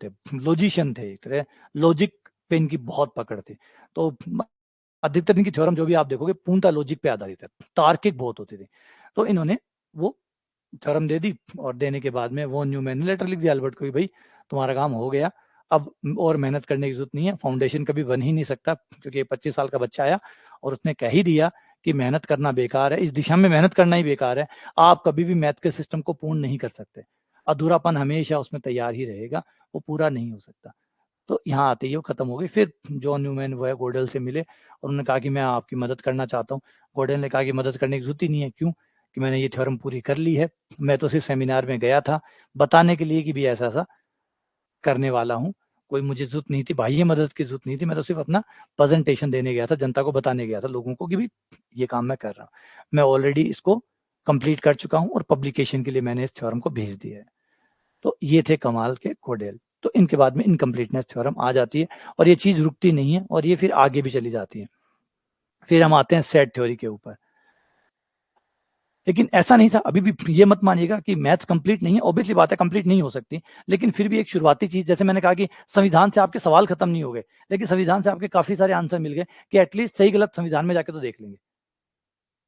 थे एक तरह, लॉजिक पे इनकी बहुत पकड़ थी। तो अधिकतर इनकी थ्योरम जो भी आप देखोगे पूर्णतः लॉजिक पे आधारित है, तार्किक बहुत होती थी। तो इन्होंने वो थ्योरम दे दी और देने के बाद में वो न्यूमैन ने लेटर लिख दिया अल्बर्ट को, भाई तुम्हारा काम हो गया, अब और मेहनत करने की जरूरत नहीं है, फाउंडेशन कभी बन ही नहीं सकता, क्योंकि 25 साल का बच्चा आया और उसने कह ही दिया कि मेहनत करना बेकार है, इस दिशा में मेहनत करना ही बेकार है, आप कभी भी मैथ के सिस्टम को पूर्ण नहीं कर सकते, अधूरापन हमेशा उसमें तैयार ही रहेगा, वो पूरा नहीं हो सकता। तो यहाँ आते ही वो खत्म हो गई। फिर जॉन न्यूमैन वो है गोडेल से मिले और उन्होंने कहा कि मैं आपकी मदद करना चाहता हूँ। गोडेल ने कहा कि मदद करने की जरूरत ही नहीं है, क्यों कि मैंने ये थ्योरम पूरी कर ली है, मैं तो सिर्फ सेमिनार में गया था बताने के लिए कि भी ऐसा ऐसा करने वाला हूँ, कोई मुझे जरूरत नहीं थी, बाह्य मदद की जरूरत नहीं थी, मैं तो सिर्फ अपना प्रेजेंटेशन देने गया था, जनता को बताने गया था लोगों को कि भी ये काम मैं कर रहा हूँ, मैं ऑलरेडी इसको कंप्लीट कर चुका हूँ और पब्लिकेशन के लिए मैंने इस थ्योरम को भेज दिया है। तो ये थे कमाल के गोडेल। तो इनके बाद में इनकम्प्लीटनेस थ्योरम आ जाती है और ये चीज रुकती नहीं है और ये फिर आगे भी चली जाती है। फिर हम आते हैं सेट थ्योरी के ऊपर। लेकिन ऐसा नहीं था, अभी भी ये मत मानिएगा कि मैथ्स कंप्लीट नहीं है, ऑब्वियसली बात है कंप्लीट नहीं हो सकती, लेकिन फिर भी एक शुरुआती चीज, जैसे मैंने कहा कि संविधान से आपके सवाल खत्म नहीं हो गए, लेकिन संविधान से आपके काफी सारे आंसर मिल गए कि एटलीस्ट सही गलत संविधान में जाके तो देख लेंगे।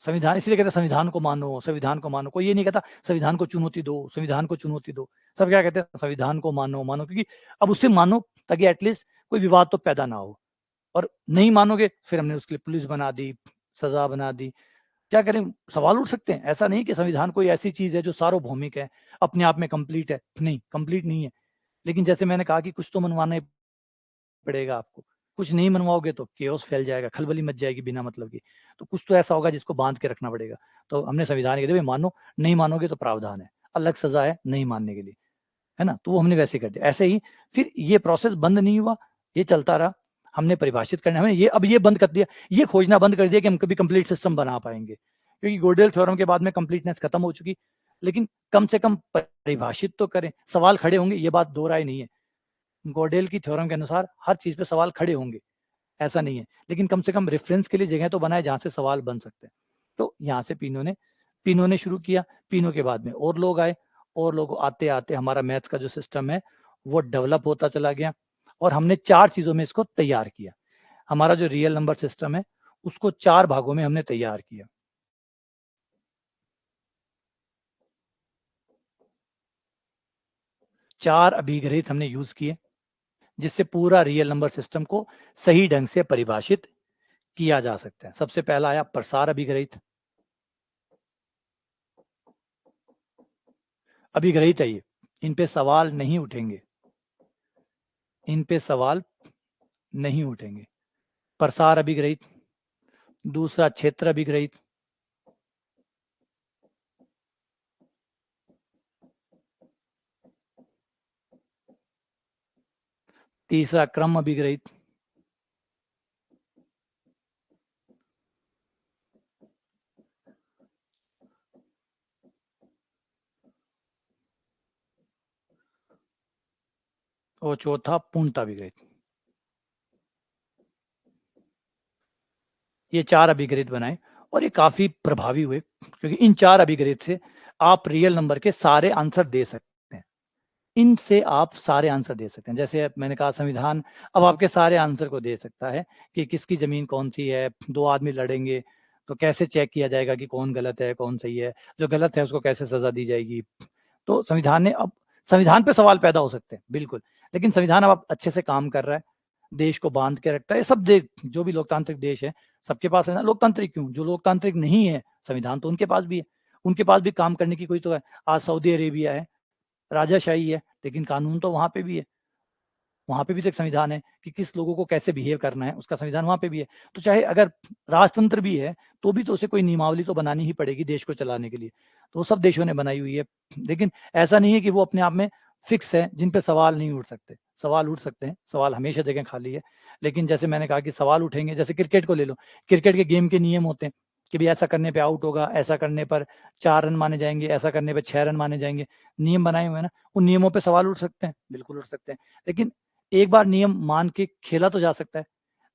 संविधान इसलिए कहते हैं संविधान को मानो, संविधान को मानो, कोई ये नहीं कहता संविधान को चुनौती दो, संविधान को चुनौती दो, सब क्या कहते हैं संविधान को मानो मानो, क्योंकि अब उससे मानो ताकि एटलीस्ट कोई विवाद तो पैदा ना हो, और नहीं मानोगे फिर हमने उसके लिए पुलिस बना दी, सजा बना दी, क्या करें, सवाल उठ सकते हैं। ऐसा नहीं कि संविधान कोई ऐसी चीज है जो सार्वभौमिक है, अपने आप में कंप्लीट है, नहीं कंप्लीट नहीं है, लेकिन जैसे मैंने कहा कि कुछ तो मनवाना ही पड़ेगा आपको, कुछ नहीं मनवाओगे तो केओस फैल जाएगा, खलबली मच जाएगी बिना मतलब की, तो कुछ तो ऐसा होगा जिसको बांध के रखना पड़ेगा। तो हमने संविधान के दिए मानो, नहीं मानोगे तो प्रावधान है, अलग सजा है नहीं मानने के लिए, है ना, तो वो हमने वैसे कर दिया। ऐसे ही फिर ये प्रोसेस बंद नहीं हुआ, ये चलता रहा, हमने परिभाषित करना, हमने ये अब ये बंद कर दिया, ये खोजना बंद कर दिया कि हम कभी कंप्लीट सिस्टम बना पाएंगे, क्योंकि गोडेल थ्योरम के बाद में कंप्लीटनेस खत्म हो चुकी, लेकिन कम से कम परिभाषित तो करें, सवाल खड़े होंगे, ये बात दो राय नहीं है, गोडेल की थ्योरम के अनुसार हर चीज पे सवाल खड़े होंगे, ऐसा नहीं है, लेकिन कम से कम रेफरेंस के लिए जगह तो बनाए जहां से सवाल बन सकते हैं। तो यहाँ से पिनो ने शुरू किया, पिनो के बाद में और लोग आए, और लोग आते आते हमारा मैथ्स का जो सिस्टम है वो डेवलप होता चला गया, और हमने 4 चीजों में इसको तैयार किया। हमारा जो रियल नंबर सिस्टम है उसको 4 भागों में हमने तैयार किया। चार अभिग्रहित हमने यूज किए जिससे पूरा रियल नंबर सिस्टम को सही ढंग से परिभाषित किया जा सकता है। सबसे पहला आया प्रसार अभिग्रहित। अभिग्रहित है ये, इन पे सवाल नहीं उठेंगे, इन पे सवाल नहीं उठेंगे। प्रसार अभिग्रहित। दूसरा क्षेत्र अभिग्रहित। तीसरा क्रम अभिग्रहित। और चौथा पूर्णता अभिग्रहित। ये 4 अभिग्रहित बनाए और ये काफी प्रभावी हुए, क्योंकि इन 4 अभिग्रहित से आप रियल नंबर के सारे आंसर दे सकते हैं। इनसे आप सारे आंसर दे सकते हैं। जैसे मैंने कहा संविधान अब आपके सारे आंसर को दे सकता है कि किसकी जमीन कौन सी है, 2 आदमी लड़ेंगे तो कैसे चेक किया जाएगा कि कौन गलत है कौन सही है, जो गलत है उसको कैसे सजा दी जाएगी। तो संविधान ने अब संविधान पे सवाल पैदा हो सकते हैं बिल्कुल, लेकिन संविधान अब अच्छे से काम कर रहा है, देश को बांध के रखता है। सब देश जो भी लोकतांत्रिक देश है सबके पास है ना, लोकतांत्रिक क्यों, जो लोकतांत्रिक नहीं है संविधान तो उनके पास भी है, उनके पास भी काम करने की कोई तो है। आज सऊदी अरेबिया है, राजाशाही है, लेकिन कानून तो वहां पे भी है, वहां पे भी तो एक संविधान है कि किस लोगों को कैसे बिहेव करना है, उसका संविधान वहां पे भी है। तो चाहे अगर राजतंत्र भी है तो भी तो उसे कोई नियमावली तो बनानी ही पड़ेगी देश को चलाने के लिए, तो वो सब देशों ने बनाई हुई है। लेकिन ऐसा नहीं है कि वो अपने आप में फिक्स है जिन पे सवाल नहीं उठ सकते, सवाल उठ सकते हैं, सवाल हमेशा जगह खाली है। लेकिन जैसे मैंने कहा कि सवाल उठेंगे, जैसे क्रिकेट को ले लो, क्रिकेट के गेम के नियम होते हैं कि भाई ऐसा करने पे आउट होगा, ऐसा करने पर 4 रन माने जाएंगे, ऐसा करने पे 6 रन माने जाएंगे, नियम बनाए हुए हैं ना, उन नियमों पे सवाल उठ सकते हैं, बिल्कुल उठ सकते हैं। लेकिन एक बार नियम मान के खेला तो जा सकता है,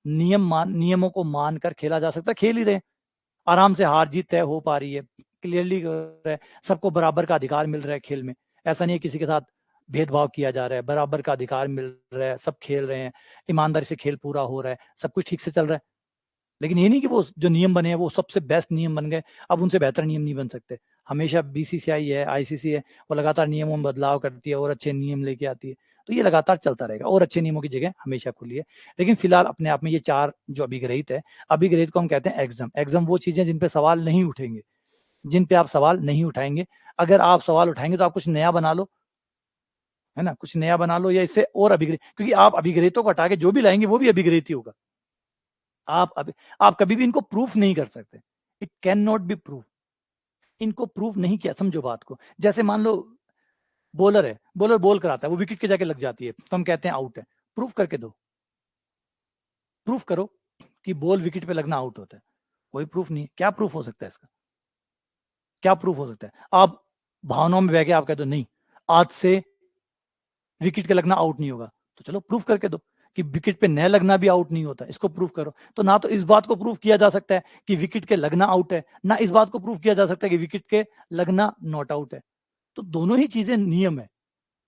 नियमों को मानकर खेला जा सकता है, खेल ही रहे, आराम से हार जीत तय हो पा रही है, क्लियरली है, सबको बराबर का अधिकार मिल रहा है खेल में। ऐसा नहीं है किसी के साथ भेदभाव किया जा रहा है, बराबर का अधिकार मिल रहा है, सब खेल रहे हैं, ईमानदारी से खेल पूरा हो रहा है, सब कुछ ठीक से चल रहा है। लेकिन ये नहीं कि वो जो नियम बने हैं वो सबसे बेस्ट नियम बन गए, अब उनसे बेहतर नियम नहीं बन सकते। हमेशा बीसीसीआई है, आईसीसी है, वो लगातार नियमों में बदलाव करती है और अच्छे नियम लेके आती है, तो ये लगातार चलता रहेगा और अच्छे नियमों की जगह हमेशा खुली है। लेकिन फिलहाल अपने आप में ये 4 जो अभिग्रहित है, अभिग्रहित को हम कहते हैं एग्जाम। एग्जाम वो चीजें जिन पे सवाल नहीं उठेंगे, जिन पे आप सवाल नहीं उठाएंगे। अगर आप सवाल उठाएंगे तो आप कुछ नया बना लो, है ना, कुछ नया बना लो या इससे और अभिग्रहित, क्योंकि आप अभिग्रहितों को हटा के जो भी लाएंगे वो भी अभिग्रहित ही होगा। आप कभी भी इनको प्रूफ नहीं कर सकते, it can not be proof. इनको प्रूफ नहीं किया, समझो बात को। जैसे मान लो बॉलर है, बॉलर बॉल कराता है, वो विकेट के जाके लग जाती है, तो हम कहते हैं आउट है। प्रूफ करके दो, प्रूफ करो कि बॉल विकेट पे लगना आउट होता है। कोई प्रूफ नहीं है, क्या प्रूफ हो सकता है इसका? क्या प्रूफ हो सकता है? आप भावनाओं में बह के आप कह दो नहीं, आज से विकेट के लगना आउट नहीं होगा, तो चलो प्रूफ करके दो कि विकेट पे न लगना भी आउट नहीं होता, इसको प्रूफ करो। तो ना तो इस बात को प्रूफ किया जा सकता है कि विकेट के लगना आउट है, ना इस बात को प्रूफ किया जा सकता है कि विकेट के लगना नॉट आउट है। तो दोनों ही चीजें नियम है,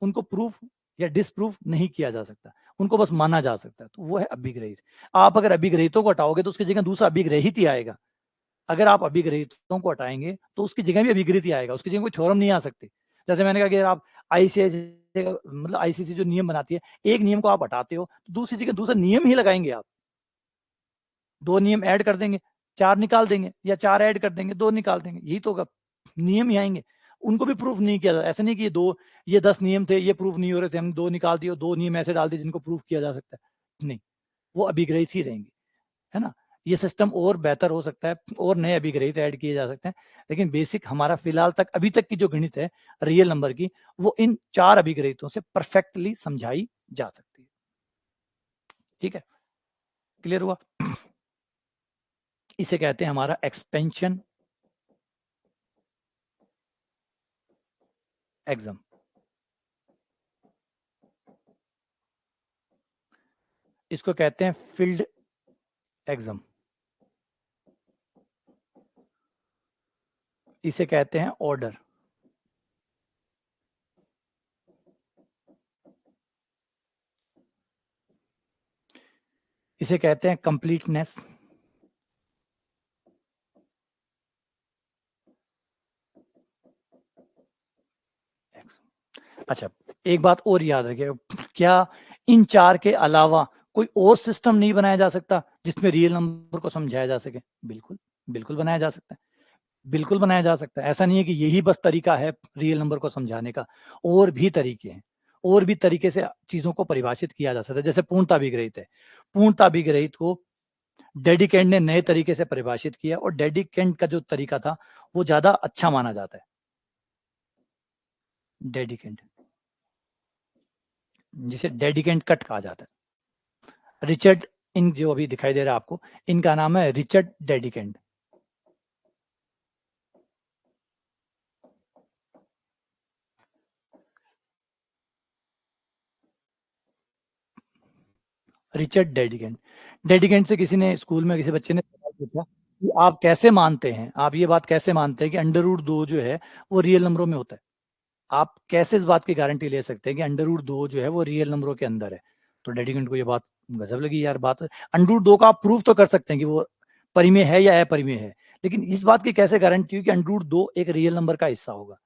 उनको प्रूफ या डिसप्रूफ नहीं किया जा सकता, उनको बस माना जा सकता है। तो वो है अभिग्रहित। आप अगर अभिग्रहितों को हटाओगे तो उसकी जगह दूसरा अभिग्रहित ही आएगा। अगर आप अभिग्रहितों को हटाएंगे तो उसकी जगह भी अभिग्रहित ही आएगा, उसकी जगह कोई थ्योरम नहीं आ सकती। जैसे मैंने कहा कि आप आईसीआई मतलब आईसीसी जो नियम बनाती है, एक नियम को आप हटाते हो तो दूसरी जगह दूसरा नियम ही लगाएंगे आप। 2 नियम ऐड कर देंगे, 4 निकाल देंगे, या 4 ऐड कर देंगे, 2 निकाल देंगे, यही तो होगा। नियम ही आएंगे, उनको भी प्रूफ नहीं किया जाता। ऐसा नहीं कि ये 10 नियम थे, ये प्रूफ नहीं हो रहे थे, हम 2 निकाल दिए, 2 नियम ऐसे डाल दिए जिनको प्रूफ किया जा सकता है। नहीं, वो अभिग्रहित ही रहेंगे, है ना। ये सिस्टम और बेहतर हो सकता है और नए अभिग्रहित ऐड किए जा सकते हैं, लेकिन बेसिक हमारा फिलहाल तक अभी तक की जो गणित है रियल नंबर की, वो इन 4 अभिग्रहितों से परफेक्टली समझाई जा सकती है। ठीक है, क्लियर हुआ? इसे कहते हैं हमारा एक्सपेंशन एग्जाम। इसको कहते हैं फील्ड एग्जाम। इसे कहते हैं ऑर्डर। इसे कहते हैं कंप्लीटनेस। अच्छा, एक बात और याद रखिएगा, क्या इन 4 के अलावा कोई और सिस्टम नहीं बनाया जा सकता जिसमें रियल नंबर को समझाया जा सके? बिल्कुल, बिल्कुल बनाया जा सकता है, बिल्कुल बनाया जा सकता है। ऐसा नहीं है कि यही बस तरीका है रियल नंबर को समझाने का, और भी तरीके हैं, और भी तरीके से चीजों को परिभाषित किया जा सकता है। जैसे पूर्णता विग्रहित है, पूर्णता विग्रहित को डेडिकेंट ने नए तरीके से परिभाषित किया, और डेडिकेंट का जो तरीका था वो ज्यादा अच्छा माना जाता है। डेडिकेंट, जिसे डेडिकेंट कट कहा जाता है। रिचर्ड, इन जो अभी दिखाई दे रहा है आपको, इनका नाम है रिचर्ड डेडिकेंट। रिचर्ड डेडिकेंट। डेडिकेंट से किसी ने स्कूल में किसी बच्चे ने सवाल पूछा कि आप कैसे मानते हैं, आप ये बात कैसे मानते हैं कि अंडर रूट 2 जो है वो रियल नंबरों में होता है? आप कैसे इस बात की गारंटी ले सकते हैं कि अंडर रूट 2 जो है वो रियल नंबरों के अंदर है? तो डेडिकेंट को ये बात गजब लगी, यार बात, अंडर रूट 2 का आप प्रूफ तो कर सकते हैं कि वो परिमेय है या अपरिमेय है, लेकिन इस बात की कैसे गारंटी हुई कि अंडर रूट 2 एक रियल नंबर का हिस्सा होगा?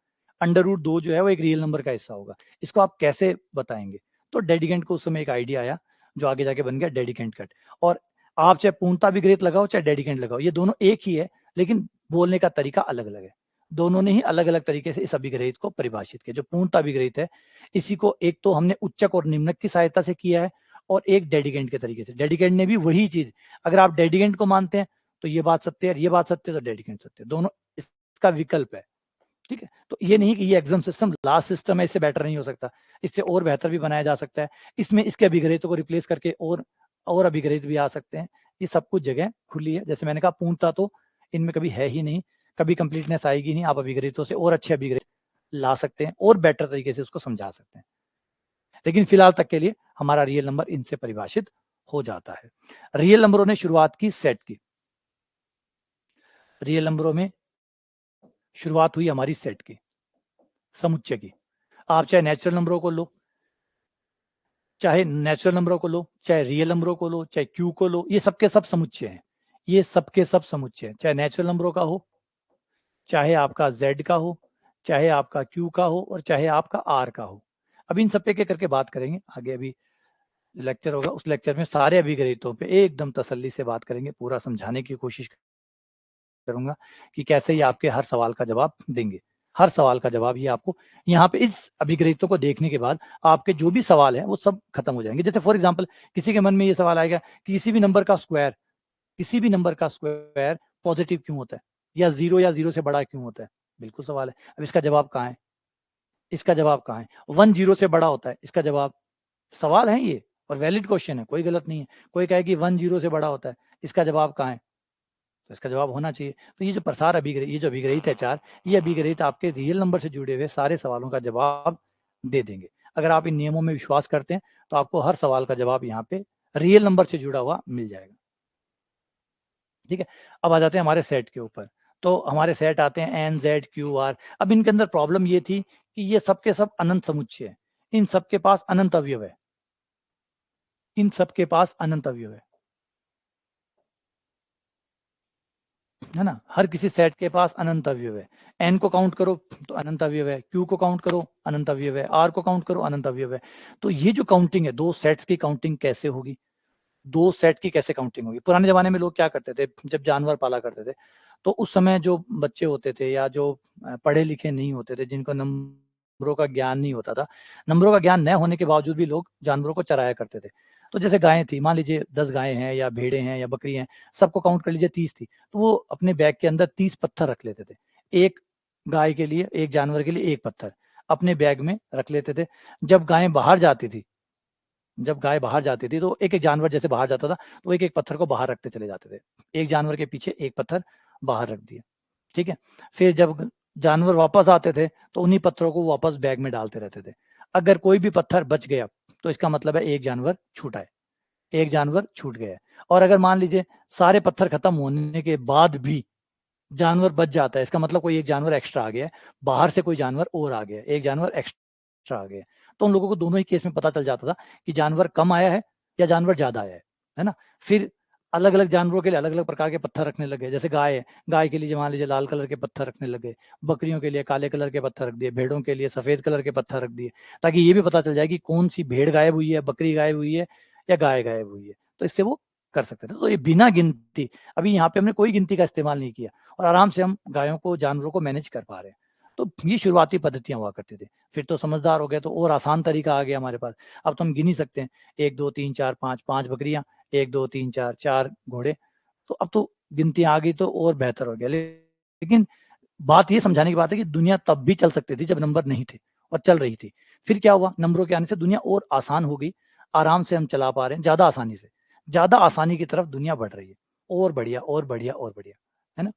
अंडर रूट 2 जो है वो एक रियल नंबर का हिस्सा होगा, इसको आप कैसे बताएंगे? तो डेडिकेंट को उस समय एक आइडिया आया जो आगे जाके बन गया डेडिकेंट कट। और आप चाहे पूर्णता विग्रहित लगाओ चाहे डेडिकेंट लगाओ, ये दोनों एक ही है, लेकिन बोलने का तरीका अलग अलग है। दोनों ने ही अलग अलग तरीके से इस अभिग्रहित को परिभाषित किया। जो पूर्णता विग्रहित है, इसी को एक तो हमने उच्चक और निम्नक की सहायता से किया है, और एक डेडिकेंट के तरीके से। डेडिकेंट ने भी वही चीज, अगर आप डेडिकेंट को मानते हैं तो ये बात सत्य है, ये बात सत्य है तो डेडिकेंट सत्य है, दोनों इसका विकल्प है। ठीक है, तो ये नहीं कि ये एग्जाम सिस्टम लास्ट सिस्टम है, इससे बेटर नहीं हो सकता, इससे और बेहतर भी बनाया जा सकता है। इसमें इसके अभिग्रहितों को रिप्लेस करके और अभिग्रहित भी आ सकते हैं। ये सब कुछ जगह खुली है। जैसे मैंने कहा, पूर्णता तो इनमें कभी है ही नहीं, कभी कंप्लीटनेस आएगी नहीं। आप अभिग्रहितों से और अच्छे अभिग्रहित ला सकते हैं और बेटर तरीके से उसको समझा सकते हैं, लेकिन फिलहाल तक के लिए हमारा रियल नंबर इनसे परिभाषित हो जाता है। रियल नंबरों ने शुरुआत की सेट की। रियल नंबरों में शुरुआत हुई हमारी सेट की, समुच्चय की। आप चाहे नेचुरल नंबरों को लो, चाहे नेचुरल नंबरों को लो, चाहे रियल नंबरों को लो, चाहे क्यू को लो, ये सबके सब समुच्चय हैं। ये सबके सब समुच्चय हैं, चाहे नेचुरल नंबरों का हो, चाहे आपका जेड का हो, चाहे आपका क्यू का हो, और चाहे आपका आर का हो। अब इन सब पे के करके बात करेंगे आगे। अभी लेक्चर होगा, उस लेक्चर में सारे अभिगणितों पे एकदम तसल्ली से बात करेंगे, पूरा समझाने की कोशिश करूंगा कि कैसे ये आपके हर सवाल का जवाब देंगे। हर सवाल का जवाब ये आपको यहाँ पे इस अभिगणितों को देखने के बाद आपके जो भी सवाल है वो सब खत्म हो जाएंगे। जैसे फॉर एग्जांपल किसी के मन में ये सवाल आएगा कि किसी भी नंबर का स्क्वायर पॉजिटिव क्यों होता है, या जीरो से बड़ा क्यों होता है। बिल्कुल सवाल है। अब इसका जवाब कहाँ है? इसका जवाब कहाँ है? 1 0 से बड़ा होता है, इसका जवाब, सवाल है ये और वैलिड क्वेश्चन है, कोई गलत नहीं है। कोई कहे कि 1 0 से बड़ा होता है, इसका जवाब कहाँ है? तो इसका जवाब होना चाहिए। तो ये जो प्रसार अभिग्रहित, ये जो अभिग्रहित है 4, ये अभिग्रहित आपके रियल नंबर से जुड़े हुए सारे सवालों का जवाब दे देंगे। अगर आप इन नियमों में विश्वास करते हैं तो आपको हर सवाल का जवाब यहाँ पे रियल नंबर से जुड़ा हुआ मिल जाएगा। ठीक है, अब आ जाते हैं हमारे सेट के ऊपर। तो हमारे सेट आते हैं एन जेड क्यू आर। अब इनके अंदर प्रॉब्लम ये थी कि ये सबके सब अनंत समुच्चय है, इन सबके पास अनंत अवयव है, इन सबके पास अनंत अवयव है ना। हर किसी सेट के पास अनंत अवयव है। एन को काउंट करो तो अनंत अवयव है, क्यू को काउंट करो अनंत अवयव है, आर को काउंट करो अनंत अवयव है। तो ये जो काउंटिंग है, दो सेट्स की काउंटिंग कैसे होगी, दो सेट की कैसे काउंटिंग होगी। पुराने जमाने में लोग क्या करते थे, जब जानवर पाला करते थे तो उस समय जो बच्चे होते थे या जो पढ़े लिखे नहीं होते थे, जिनको नंबरों का ज्ञान नहीं होता था, नंबरों का ज्ञान न होने के बावजूद भी लोग जानवरों को चराया करते थे। तो जैसे गायें थी, मान लीजिए 10 गायें हैं या भेड़े हैं या बकरी हैं, सबको काउंट कर लीजिए 30 थी, तो वो अपने बैग के अंदर 30 पत्थर रख लेते थे। एक गाय के लिए, एक जानवर के लिए एक पत्थर अपने बैग में रख लेते थे। जब गायें बाहर जाती थी, जब गाय बाहर जाती थी तो एक एक जानवर जैसे बाहर जाता था तो एक एक पत्थर को बाहर रखते चले जाते थे। एक जानवर के पीछे एक पत्थर बाहर रख दिया। ठीक है, फिर जब जानवर वापस आते थे तो उन्हीं पत्थरों को वापस बैग में डालते रहते थे। अगर कोई भी पत्थर बच गया तो इसका मतलब है एक जानवर छूटा है, एक जानवर छूट गया है। और अगर मान लीजिए सारे पत्थर खत्म होने के बाद भी जानवर बच जाता है, इसका मतलब कोई एक जानवर एक्स्ट्रा आ गया है, बाहर से कोई जानवर और आ गया, एक जानवर एक्स्ट्रा आ गया। तो उन लोगों को दोनों ही केस में पता चल जाता था कि जानवर कम आया है या जानवर ज्यादा आया है ना। फिर अलग अलग जानवरों के लिए अलग अलग प्रकार के पत्थर रखने लगे। जैसे गाय है, गाय के लिए मान लीजिए लाल कलर के पत्थर रखने लगे, बकरियों के लिए काले कलर के पत्थर रख दिए, भेड़ों के लिए सफेद कलर के पत्थर रख दिए, ताकि ये भी पता चल जाए कि कौन सी भेड़ गायब हुई है, बकरी गायब हुई है या गाय गायब हुई है। तो इससे वो कर सकते थे। तो ये बिना गिनती, अभी यहाँ पे हमने कोई गिनती का इस्तेमाल नहीं किया और आराम से हम गायों को, जानवरों को मैनेज कर पा रहे हैं। तो ये शुरुआती पद्धतियां हुआ करती थी। फिर तो समझदार हो गए तो और आसान तरीका आ गया हमारे पास। अब तो हम गिन ही सकते हैं, 1 2 3 4 5, 5 बकरियां, 1 2 3 4, 4 घोड़े। तो अब तो गिनती आ गई तो और बेहतर हो गया। लेकिन बात ये समझाने की बात है कि दुनिया तब भी चल सकती थी जब नंबर नहीं थे और चल रही थी। फिर क्या हुआ, नंबरों के आने से दुनिया और आसान हो गई, आराम से हम चला पा रहे हैं, ज्यादा आसानी से, ज्यादा आसानी की तरफ दुनिया बढ़ रही है, और बढ़िया और बढ़िया और बढ़िया, है ना।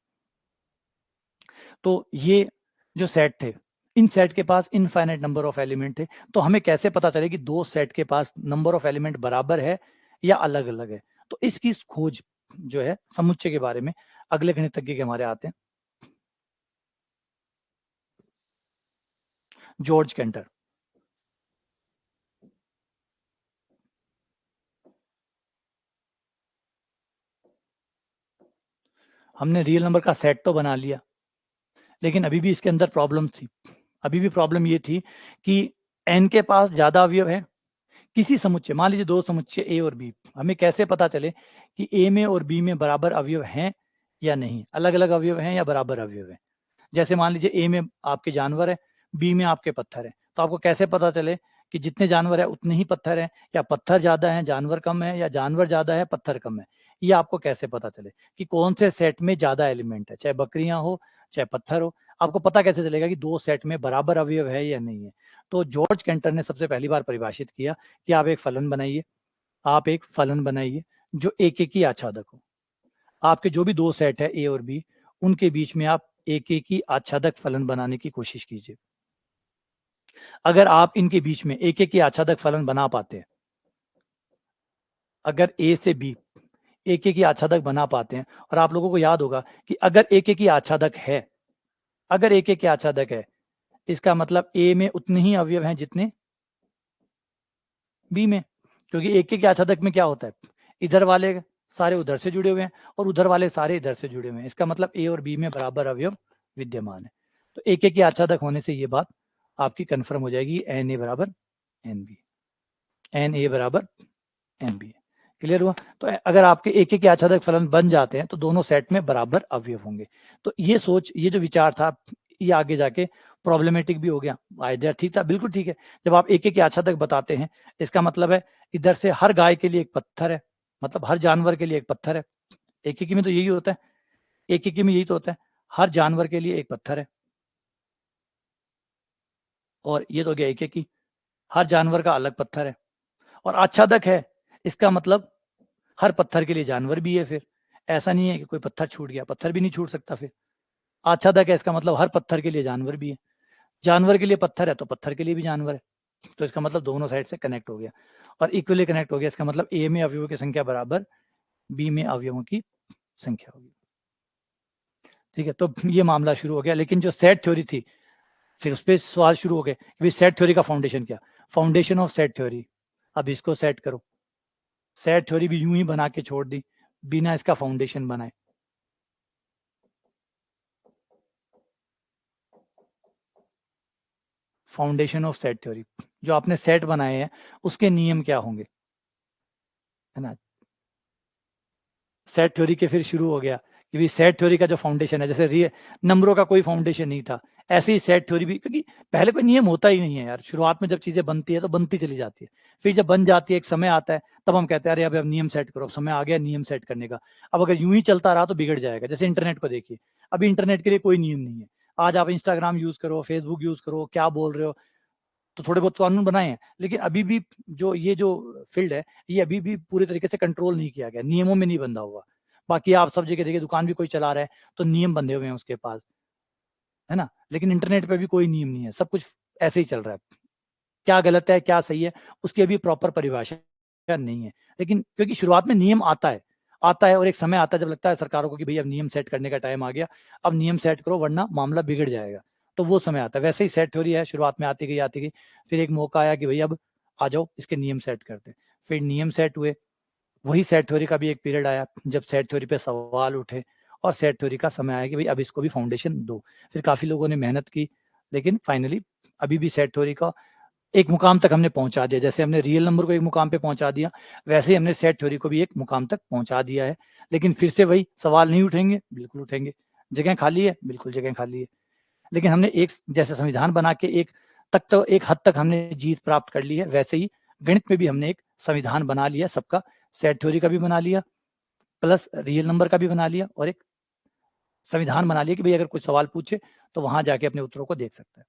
तो ये जो सेट थे, इन सेट के पास इनफाइनाइट नंबर ऑफ एलिमेंट थे। तो हमें कैसे पता चले कि दो सेट के पास नंबर ऑफ एलिमेंट बराबर है या अलग अलग है। तो इसकी खोज जो है समुच्चय के बारे में अगले गणितज्ञ के हमारे आते हैं, जॉर्ज केंटर। हमने रियल नंबर का सेट तो बना लिया, लेकिन अभी भी इसके अंदर प्रॉब्लम थी। अभी भी प्रॉब्लम ये थी कि एन के पास ज्यादा अवयव है किसी समुच्चय, मान लीजिए दो समुच्चय ए और बी, हमें कैसे पता चले कि ए में और बी में बराबर अवयव हैं या नहीं, अलग अलग अवयव हैं या बराबर अवयव है। जैसे मान लीजिए ए में आपके जानवर है, बी में आपके पत्थर है, तो आपको कैसे पता चले कि जितने जानवर है उतने ही पत्थर है, या पत्थर ज्यादा है जानवर कम है, या जानवर ज्यादा है पत्थर कम है। ये आपको कैसे पता चले कि कौन से सेट में ज्यादा एलिमेंट है, चाहे बकरियां हो चाहे पत्थर हो। आपको पता कैसे चलेगा कि दो सेट में बराबर अवयव है या नहीं है। तो जॉर्ज केंटर ने सबसे पहली बार परिभाषित किया कि आप एक फलन बनाइए, आप एक फलन बनाइए जो एक एक ही आच्छादक हो। आपके जो भी दो सेट है ए और बी, उनके बीच में आप एक एक ही आच्छादक फलन बनाने की कोशिश कीजिए। अगर आप इनके बीच में एक एक ही आच्छादक फलन बना पाते हैं, अगर ए से बी एक एक ही आच्छादक बना पाते हैं। और आप लोगों को याद होगा कि अगर एक एक ही आच्छादक है, अगर एक एक ही आच्छादक है, इसका मतलब ए में उतने ही अवयव हैं जितने बी में, क्योंकि एक एक आच्छादक में क्या होता है, इधर वाले सारे उधर से जुड़े हुए हैं और उधर वाले सारे इधर से जुड़े हुए हैं। इसका मतलब ए और बी में बराबर अवयव विद्यमान है। तो एक एक ही आच्छादक होने से ये बात आपकी कंफर्म हो जाएगी, एन ए बराबर एन बी, एन ए बराबर एन बी। क्लियर हुआ? तो अगर आपके एक एक आच्छादक फलन बन जाते हैं तो दोनों सेट में बराबर अवयव होंगे। तो ये सोच, ये जो विचार था, ये आगे जाके प्रॉब्लमेटिक भी हो गया। आइडिया ठीक था, बिल्कुल ठीक है। जब आप एक एक आच्छादक बताते हैं, इसका मतलब है इधर से हर गाय के लिए एक पत्थर है, मतलब हर जानवर के लिए एक पत्थर है। एक एक में तो यही होता है, एक एक में यही तो होता है, हर जानवर के लिए एक पत्थर है। और ये तो हो गया एक एक ही, हर जानवर का अलग पत्थर है। और आच्छादक है, इसका मतलब हर पत्थर के लिए जानवर भी है। फिर ऐसा नहीं है कि कोई पत्थर छूट गया, पत्थर भी नहीं छूट सकता। फिर आच्छादक है, इसका मतलब हर पत्थर के लिए जानवर भी है। जानवर के लिए पत्थर है तो पत्थर के लिए भी जानवर है। तो इसका मतलब दोनों साइड से कनेक्ट हो गया और इक्वली कनेक्ट हो गया। इसका मतलब ए में अवयवों की संख्या बराबर बी में अवयवों की संख्या होगी। ठीक है, तो ये मामला शुरू हो गया। लेकिन जो सेट थ्योरी थी, फिर उस पर सवाल शुरू हो गए कि सेट थ्योरी का फाउंडेशन क्या, फाउंडेशन ऑफ सेट थ्योरी। अब इसको सेट करो। सेट थ्योरी भी यूं ही बना के छोड़ दी बिना इसका फाउंडेशन बनाए। फाउंडेशन ऑफ सेट थ्योरी, जो आपने सेट बनाए हैं उसके नियम क्या होंगे, है ना। सेट थ्योरी के फिर शुरू हो गया कि भी सेट थ्योरी का जो फाउंडेशन है, जैसे रियल नंबरों का कोई फाउंडेशन नहीं था, ऐसे ही सेट थ्योरी भी, क्योंकि पहले कोई नियम होता ही नहीं है यार। शुरुआत में जब चीजें बनती है तो बनती चली जाती है, फिर जब बन जाती है एक समय आता है तब हम कहते हैं अरे अब नियम सेट करो, समय आ गया नियम सेट करने का। अब अगर यूं ही चलता रहा तो बिगड़ जाएगा। जैसे इंटरनेट को देखिए, अभी इंटरनेट के लिए कोई नियम नहीं है। आज आप इंस्टाग्राम यूज करो, फेसबुक यूज करो, क्या बोल रहे हो, तो थोड़े बहुत कानून बनाए हैं, लेकिन अभी भी जो फील्ड है, ये अभी भी पूरी तरीके से कंट्रोल नहीं किया गया, नियमों में नहीं बंधा हुआ। बाकी आप सब जगह देखिए, दुकान भी कोई चला रहा है तो नियम बंधे हुए हैं उसके पास, है ना। लेकिन इंटरनेट पे भी कोई नियम नहीं है, सब कुछ ऐसे ही चल रहा है। क्या गलत है क्या सही है, उसकी अभी प्रॉपर परिभाषा नहीं है। लेकिन क्योंकि शुरुआत में नियम आता है और एक समय आता है जब लगता है सरकारों को कि भाई अब नियम सेट करने का टाइम आ गया, अब नियम सेट करो वरना मामला बिगड़ जाएगा, तो वो समय आता है। वैसे ही सेट थ्योरी है, शुरुआत में आती गई, फिर एक मौका आया कि भाई अब आ जाओ इसके नियम सेट करते हैं। फिर नियम सेट हुए, वही सेट थ्योरी का भी एक पीरियड आया जब सेट थ्योरी पे सवाल उठे और सेट थ्योरी का समय आया कि भाई अब इसको भी फाउंडेशन दो। फिर काफी लोगों ने मेहनत की, लेकिन फाइनली अभी भी सेट थ्योरी का एक मुकाम तक हमने पहुंचा दिया। जैसे हमने रियल नंबर को एक मुकाम पे पहुंचा दिया, वैसे ही हमने सेट थ्योरी को भी एक मुकाम तक पहुंचा दिया है। लेकिन फिर से वही सवाल नहीं उठेंगे, बिल्कुल उठेंगे। जगह खाली है, बिल्कुल जगह खाली है। लेकिन हमने एक जैसे संविधान बना के एक हद तक हमने जीत प्राप्त कर ली है, वैसे ही गणित में भी हमने एक संविधान बना लिया सबका। सेट थ्योरी का भी बना लिया, प्लस रियल नंबर का भी बना लिया, और एक संविधान बना लिया कि भाई अगर कोई सवाल पूछे तो वहां जाके अपने उत्तरों को देख सकता है।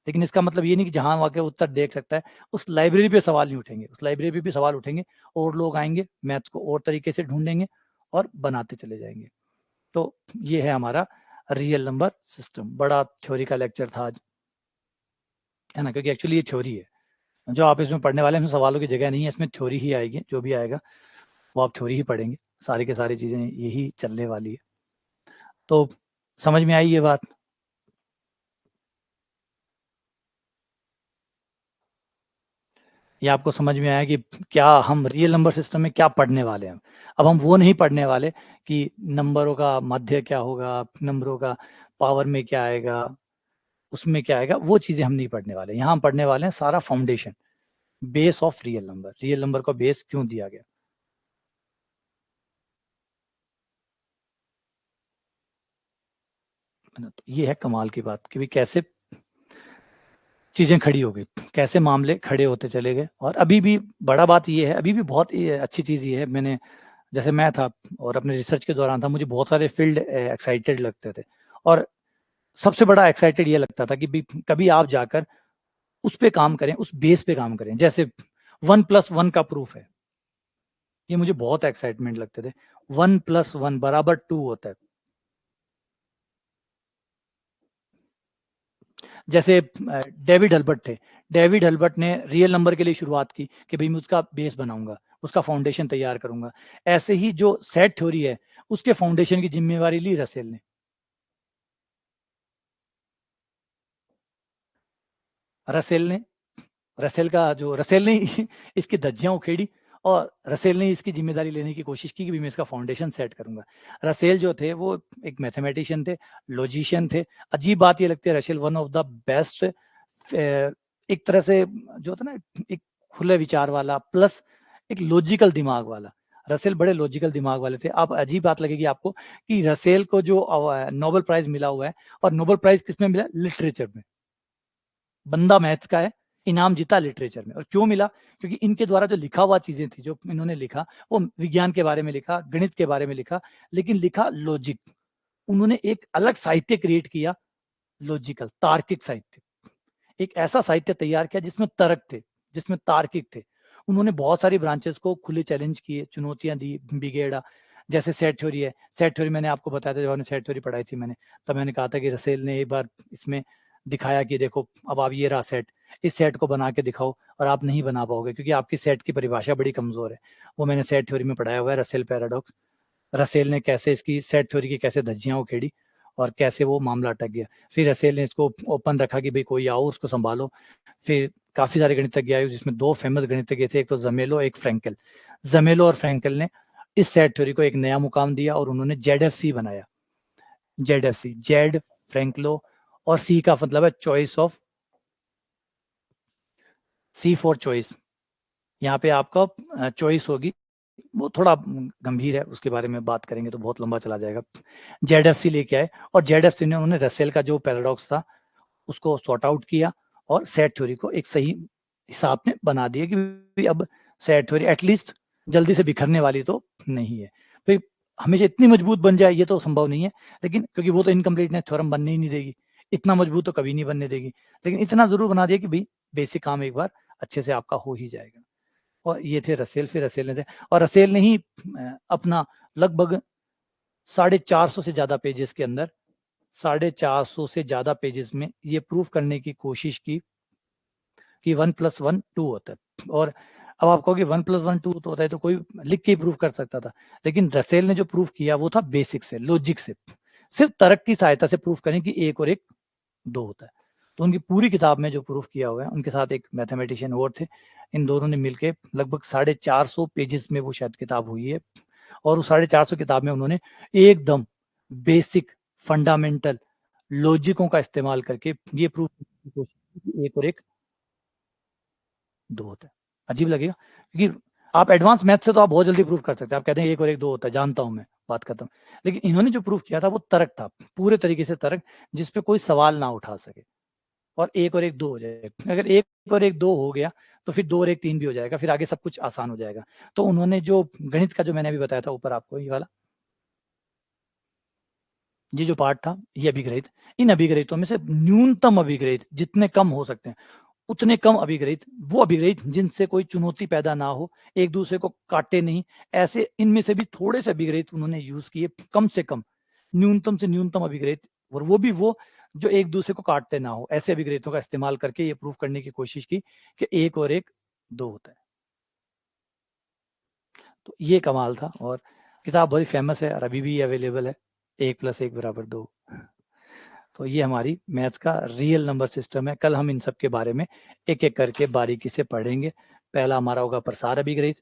लेकिन इसका मतलब ये नहीं कि जहां वहां के उत्तर देख सकता है उस लाइब्रेरी पे सवाल नहीं उठेंगे, उस लाइब्रेरी पे भी सवाल उठेंगे और लोग आएंगे मैथ्स को और तरीके से ढूंढेंगे और बनाते चले जाएंगे। तो ये है हमारा रियल नंबर सिस्टम। बड़ा थ्योरी का लेक्चर था आज, है ना, क्योंकि एक्चुअली ये थ्योरी है। जो आप इसमें पढ़ने वाले हैं इसमें सवालों की जगह नहीं है, इसमें थ्योरी ही आएगी। जो भी आएगा वो आप थ्योरी ही पढ़ेंगे, सारी की सारी चीजें यही चलने वाली है। तो समझ में आई ये बात? ये आपको समझ में आया कि क्या हम रियल नंबर सिस्टम में क्या पढ़ने वाले हैं। अब हम वो नहीं पढ़ने वाले कि नंबरों का मध्य क्या होगा, नंबरों का पावर में क्या आएगा, उसमें क्या आएगा, वो चीजें हम नहीं पढ़ने वाले। यहाँ हम पढ़ने वाले हैं सारा foundation, base of real number, real number का बेस क्यों दिया गया, है ना। तो ये है कमाल की बात कि भाई कैसे चीजें खड़ी हो गई, कैसे मामले खड़े होते चले गए। और अभी भी बड़ा बात ये है, अभी भी बहुत अच्छी चीज ये है, मैंने जैसे मैं था और अपने रिसर्च के दौरान था, मुझे बहुत सारे फील्ड एक्साइटेड लगते थे। और सबसे बड़ा एक्साइटेड ये लगता था कि कभी आप जाकर उस पे काम करें, उस बेस पे काम करें। जैसे 1+1 का प्रूफ है, ये मुझे बहुत एक्साइटमेंट लगते थे। 1+1 बराबर 2 होता है। जैसे डेविड हल्बर्ट थे, डेविड हल्बर्ट ने रियल नंबर के लिए शुरुआत की कि भाई मैं उसका बेस बनाऊंगा। उसका फाउंडेशन तैयार करूंगा। ऐसे ही जो सेट थ्योरी है उसके फाउंडेशन की जिम्मेवारी ली रसेल ने। रसेल ने रसेल ने इसकी धज्जियां उखेड़ी और रसेल ने इसकी जिम्मेदारी लेने की कोशिश की कि मैं इसका फाउंडेशन सेट करूंगा। रसेल जो थे वो एक मैथमेटिशियन थे, लॉजिशियन थे। अजीब बात ये लगती है, Russell one of the best, एक तरह से जो होता है ना, एक खुले विचार वाला प्लस एक लॉजिकल दिमाग वाला। रसेल बड़े लॉजिकल दिमाग वाले थे। आप अजीब बात लगेगी आपको कि रसेल को जो नोबेल प्राइज मिला हुआ है, और नोबेल प्राइज किसमें मिला? लिटरेचर में। बंदा मैथ्स का है, इनाम जीता लिटरेचर में। और क्यों मिला? क्योंकि इनके द्वारा जो लिखा हुआ चीजें थी, जो इन्होंने लिखा, वो विज्ञान के बारे में लिखा, गणित के बारे में लिखा, लेकिन लिखा लॉजिक। उन्होंने एक अलग साहित्य क्रिएट किया, लॉजिकल, तार्किक साहित्य। एक ऐसा साहित्य तैयार किया जिसमें तर्क थे, जिसमें तार्किक थे। उन्होंने बहुत सारी ब्रांचेस को खुले चैलेंज किए, चुनौतियां दी, बिगेड़ा। जैसे सेट थ्योरी है, सेट थ्योरी मैंने आपको बताया था, जब मैंने सेट थ्योरी पढ़ाई थी मैंने, तब मैंने कहा था कि रसेल ने एक बार इसमें दिखाया कि देखो अब आप ये रहा सेट, इस सेट को बना के दिखाओ, और आप नहीं बना पाओगे क्योंकि आपकी सेट की परिभाषा बड़ी कमजोर है। वो मैंने सेट थ्योरी में पढ़ाया हुआ है, रसेल पैराडॉक्स। रसेल ने कैसे इसकी सेट थ्योरी की कैसे धज्जियां उखेड़ी और कैसे वो मामला अटक गया। फिर रसेल ने इसको ओपन रखा कि भाई कोई आओ उसको संभालो। फिर काफी सारे गणितज्ञ आए जिसमें दो फेमस गणितज्ञ थे, एक तो जमेलो, एक फ्रैंकल। जमेलो और फ्रैंकल ने इस सेट थ्योरी को एक नया मुकाम दिया और उन्होंने जेड बनाया। जेड फ्रैंकलो, और सी का मतलब है choice of, C for choice. यहाँ पे आपका चॉइस होगी, वो थोड़ा गंभीर है, उसके बारे में बात करेंगे तो बहुत लंबा चला जाएगा। जेड लेके आए, और जेड ने उन्होंने रसेल का जो पैराडॉक्स था उसको सॉर्ट आउट किया और सेट थ्योरी को एक सही हिसाब में बना दिया कि अब सेट थ्योरी एटलीस्ट जल्दी से बिखरने वाली तो नहीं है। तो हमेशा इतनी मजबूत बन जाए ये तो संभव नहीं है, लेकिन क्योंकि वो तो इनकम्प्लीटनेस थ्योरम बनने ही नहीं देगी, इतना मजबूत तो कभी नहीं बनने देगी, लेकिन इतना जरूर बना दिया कि भाई बेसिक काम एक बार अच्छे से आपका हो ही जाएगा। और ये थे रसेल। फिर रसेल ने थे, और रसेल ने ही अपना लगभग 450 से ज्यादा पेजेस के अंदर, 450 से ज्यादा पेजेस में ये प्रूफ करने की कोशिश की कि 1+1 2 होता है। और अब आप कहोगे 1+1 2 तो होता है, तो कोई लिख के ही प्रूफ कर सकता था, लेकिन रसेल ने जो प्रूफ किया वो था बेसिक से, लॉजिक से, सिर्फ तर्क की सहायता से प्रूफ करें कि 1 और 1 2 होता है। तो उनकी पूरी किताब में जो प्रूफ किया हुआ है, उनके साथ एक मैथमेटिशियन और थे, इन दोनों ने मिलकर लगभग 450 पेजेस में वो शायद किताब हुई है। और उस 450 किताब में उन्होंने एकदम बेसिक फंडामेंटल लॉजिकों का इस्तेमाल करके ये प्रूफ की कोशिश की कि 1 और 1 2 होता है। अजीब लगेगा क्योंकि आप एडवांस मैथ से तो आप बहुत जल्दी प्रूफ कर सकते हैं, आप कहते हैं 1 और 1 2 होता है, जानता हूं मैं, बात खत्म। लेकिन इन्होंने जो प्रूफ किया था वो तर्क था, पूरे तरीके से तर्क, जिसपे कोई सवाल ना उठा सके। और 1 और 1 2 हो जाए, अगर 1 और 1 2 हो गया तो फिर 2 और 1 3 भी हो जाएगा, फिर आगे सब कुछ आसान हो जाएगा। तो उन्होंने जो गणित का जो मैंने अभी बताया था ऊपर आपको, ये वाला, ये जो पार्ट था, ये अभिग्रहित, इन अभिग्रहितों में से न्यूनतम अभिग्रहित जितने कम हो सकते हैं उतने कम अभिग्रहित, वो अभिग्रहित जिनसे कोई चुनौती पैदा ना हो, एक दूसरे को काटे नहीं, ऐसे इनमें से भी थोड़े से अभिग्रहित उन्होंने यूज किए, कम से कम, न्यूनतम से न्यूनतम अभिग्रहित, और वो भी वो जो एक दूसरे को काटते ना हो, ऐसे अभिग्रहितों का इस्तेमाल करके ये प्रूफ करने की कोशिश की कि 1 और 1 2 होता है। तो ये कमाल था, और किताब बड़ी फेमस है और अभी भी अवेलेबल है, 1+1 = 2। तो ये हमारी मैथ्स का रियल नंबर सिस्टम है। कल हम इन सब के बारे में एक एक करके बारीकी से पढ़ेंगे। पहला हमारा होगा प्रसार अभिग्रहित।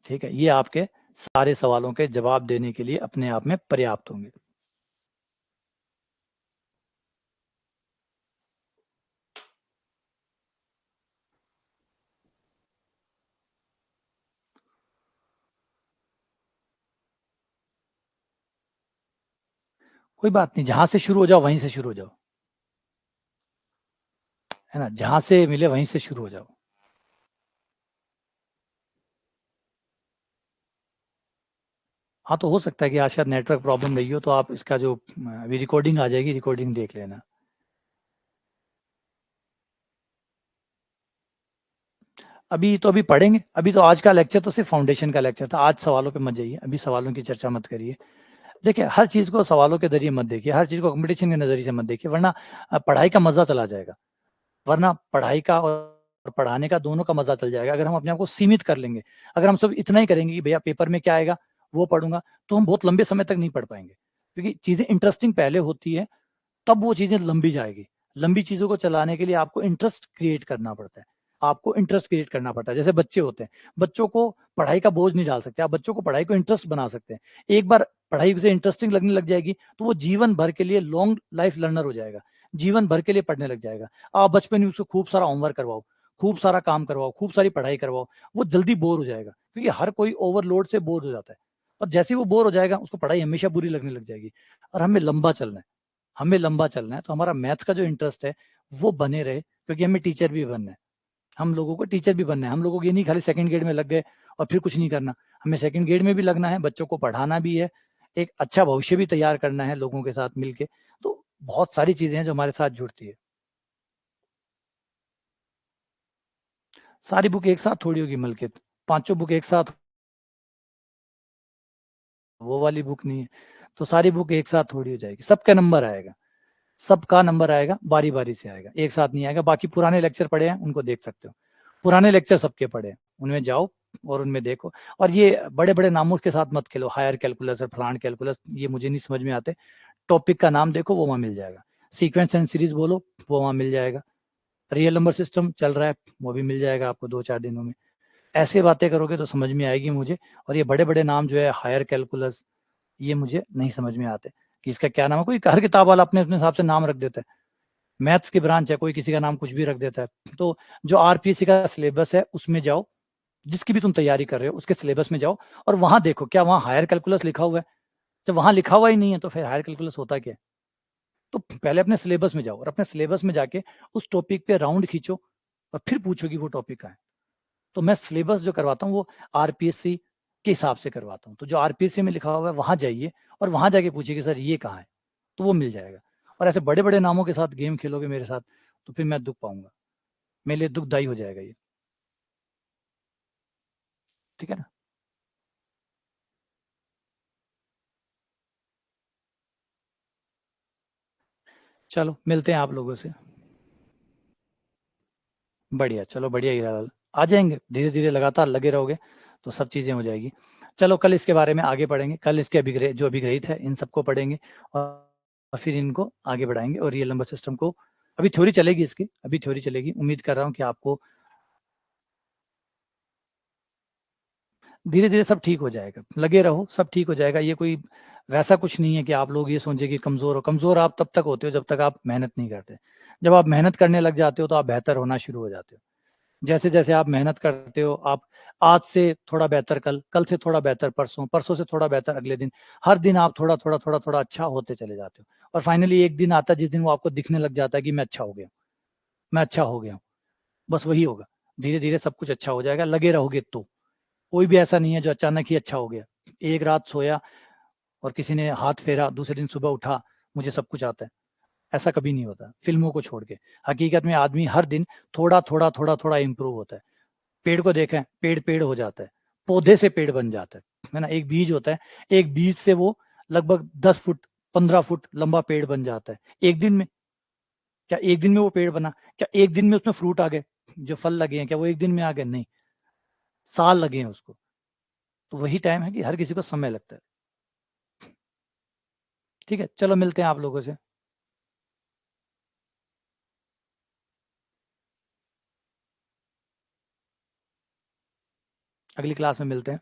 ठीक है, ये आपके सारे सवालों के जवाब देने के लिए अपने आप में पर्याप्त होंगे। कोई बात नहीं, जहां से शुरू हो जाओ वहीं से शुरू हो जाओ, है ना, जहां से मिले वहीं से शुरू हो जाओ। हाँ, तो हो सकता है कि आज शायद नेटवर्क प्रॉब्लम रही हो, तो आप इसका जो अभी रिकॉर्डिंग आ जाएगी, रिकॉर्डिंग देख लेना। अभी पढ़ेंगे, अभी तो आज का लेक्चर तो सिर्फ फाउंडेशन का लेक्चर था। आज सवालों पे मत जाइए, अभी सवालों की चर्चा मत करिए। देखिए, हर चीज को सवालों के जरिए मत देखिए, हर चीज को कंपटीशन के नजरिए से मत देखिए, वरना पढ़ाई का मजा चला जाएगा। वरना पढ़ाई का और और पढ़ाने का दोनों का मजा चल जाएगा। अगर हम अपने आप को सीमित कर लेंगे, अगर हम सब इतना ही करेंगे कि भैया पेपर में क्या आएगा वो पढ़ूंगा, तो हम बहुत लंबे समय तक नहीं पढ़ पाएंगे, क्योंकि चीजें इंटरेस्टिंग पहले होती है, तब वो चीजें लंबी जाएगी। लंबी चीजों को चलाने के लिए आपको इंटरेस्ट क्रिएट करना पड़ता है, आपको इंटरेस्ट क्रिएट करना पड़ता है। जैसे बच्चे होते हैं, बच्चों को पढ़ाई का बोझ नहीं डाल सकते आप, बच्चों को पढ़ाई को इंटरेस्ट बना सकते हैं। एक बार पढ़ाई से इंटरेस्टिंग लगने लग जाएगी तो वो जीवन भर के लिए लॉन्ग लाइफ लर्नर हो जाएगा, जीवन भर के लिए पढ़ने लग जाएगा। आप बचपन में उसको खूब सारा होमवर्क करवाओ, खूब सारा काम करवाओ, खूब सारी पढ़ाई करवाओ, वो जल्दी बोर हो जाएगा, क्योंकि हर कोई ओवरलोड से बोर हो जाता है। और जैसे ही वो बोर हो जाएगा उसको पढ़ाई हमेशा बुरी लगने लग जाएगी। और हमें लंबा चलना है, हमें लंबा चलना है, तो हमारा मैथ्स का जो इंटरेस्ट है वो बने रहे, क्योंकि हमें टीचर भी बनना है। हम लोगों को टीचर भी बनना है, हम लोगों को ये नहीं खाली सेकंड ग्रेड में लग गए और फिर कुछ नहीं करना। हमें सेकंड ग्रेड में भी लगना है, बच्चों को पढ़ाना भी है, एक अच्छा भविष्य भी तैयार करना है लोगों के साथ मिलके। तो बहुत सारी चीजें हैं जो हमारे साथ जुड़ती है। सारी बुक एक साथ थोड़ी होगी मलकित, पांचों बुक एक साथ, वो वाली बुक नहीं है। तो सारी बुक एक साथ थोड़ी हो जाएगी, सबका नंबर आएगा, सबका नंबर आएगा, बारी बारी से आएगा, एक साथ नहीं आएगा। बाकी पुराने लेक्चर पढ़े हैं उनको देख सकते हो, पुराने लेक्चर सबके पढ़े हैं, उनमें जाओ और उनमें देखो। और ये बड़े बड़े नामों के साथ मत खेलो, हायर कैलकुलस और फलान कैलकुलस, ये मुझे नहीं समझ में आते। टॉपिक का नाम देखो, वो वहां मिल जाएगा। सीक्वेंस एंड सीरीज बोलो, वो वहां मिल जाएगा। रियल नंबर सिस्टम चल रहा है, वो भी मिल जाएगा आपको 2-4 दिनों में। ऐसे बातें करोगे तो समझ में आएगी मुझे। और ये बड़े बड़े नाम जो है हायर कैलकुलस, ये मुझे नहीं समझ में आते कि इसका क्या नाम है। कोई हर किताब वाला अपने अपने हिसाब से नाम रख देता है, मैथ्स की ब्रांच है, कोई किसी का नाम कुछ भी रख देता है। तो जो आरपीएससी का सिलेबस है उसमें जाओ, जिसकी भी तुम तैयारी कर रहे हो उसके सिलेबस में जाओ, और वहां देखो क्या वहां हायर कैलकुलस लिखा हुआ है। जब वहां लिखा हुआ ही नहीं है तो फिर हायर कैलकुलस होता क्या है। तो पहले अपने सिलेबस में जाओ और अपने सिलेबस में जाके उस टॉपिक पे राउंड खींचो और फिर पूछो कि वो टॉपिक का है। तो मैं सिलेबस जो करवाता हूँ वो आरपीएससी के हिसाब से करवाता हूँ। तो जो आरपीएससी में लिखा हुआ है वहां जाइए और वहां जाके पूछिए कि सर ये कहाँ है, तो वो मिल जाएगा। और ऐसे बड़े बड़े नामों के साथ गेम खेलोगे मेरे साथ तो फिर मैं दुख पाऊंगा, मेरे लिए दुखदायी हो जाएगा ये। ठीक है ना। चलो मिलते हैं आप लोगों से। बढ़िया, चलो बढ़िया हीरालाल। आ जाएंगे धीरे धीरे, लगातार लगे रहोगे तो सब चीज़ें हो जाएगी। चलो कल इसके बारे में आगे पढ़ेंगे, कल इसके अभिग्रह जो अभिग्रहित है इन सबको पढ़ेंगे और फिर इनको आगे बढ़ाएंगे। और रियल नंबर सिस्टम को अभी थ्योरी चलेगी, इसकी अभी थ्योरी चलेगी। उम्मीद कर रहा हूँ कि आपको धीरे धीरे सब ठीक हो जाएगा, लगे रहो सब ठीक हो जाएगा। ये कोई वैसा कुछ नहीं है कि आप लोग ये सोचे कि कमजोर हो। कमजोर आप तब तक होते हो जब तक आप मेहनत नहीं करते। जब आप मेहनत करने लग जाते हो तो आप बेहतर होना शुरू हो जाते हो। जैसे जैसे आप मेहनत करते हो, आप आज से थोड़ा बेहतर कल, कल से थोड़ा बेहतर परसों, परसों से थोड़ा बेहतर अगले दिन, हर दिन आप थोड़ा थोड़ा थोड़ा थोड़ा अच्छा होते चले जाते हो। और फाइनली एक दिन आता है जिस दिन वो आपको दिखने लग जाता है कि मैं अच्छा हो गया, मैं अच्छा हो गया हूँ। बस वही होगा, धीरे धीरे सब कुछ अच्छा हो जाएगा, लगे रहोगे तो। कोई भी ऐसा नहीं है जो अचानक ही अच्छा हो गया। एक रात सोया और किसी ने हाथ फेरा, दूसरे दिन सुबह उठा मुझे सब कुछ आता है, ऐसा कभी नहीं होता फिल्मों को छोड़ के। हकीकत में आदमी हर दिन थोड़ा थोड़ा थोड़ा थोड़ा इंप्रूव होता है। पेड़ को देखें, पेड़ पेड़ हो जाता है, पौधे से पेड़ बन जाता है ना। एक बीज होता है, एक बीज से वो लगभग 10 फुट 15 फुट लंबा पेड़ बन जाता है एक दिन में। क्या एक दिन में वो पेड़ बना? क्या एक दिन में उसमें फ्रूट आ गए, जो फल लगे हैं क्या वो एक दिन में आ गए? नहीं, साल लगे हैं उसको। तो वही टाइम है कि हर किसी को समय लगता है। ठीक है, चलो मिलते हैं आप लोगों से। अगली क्लास में मिलते हैं।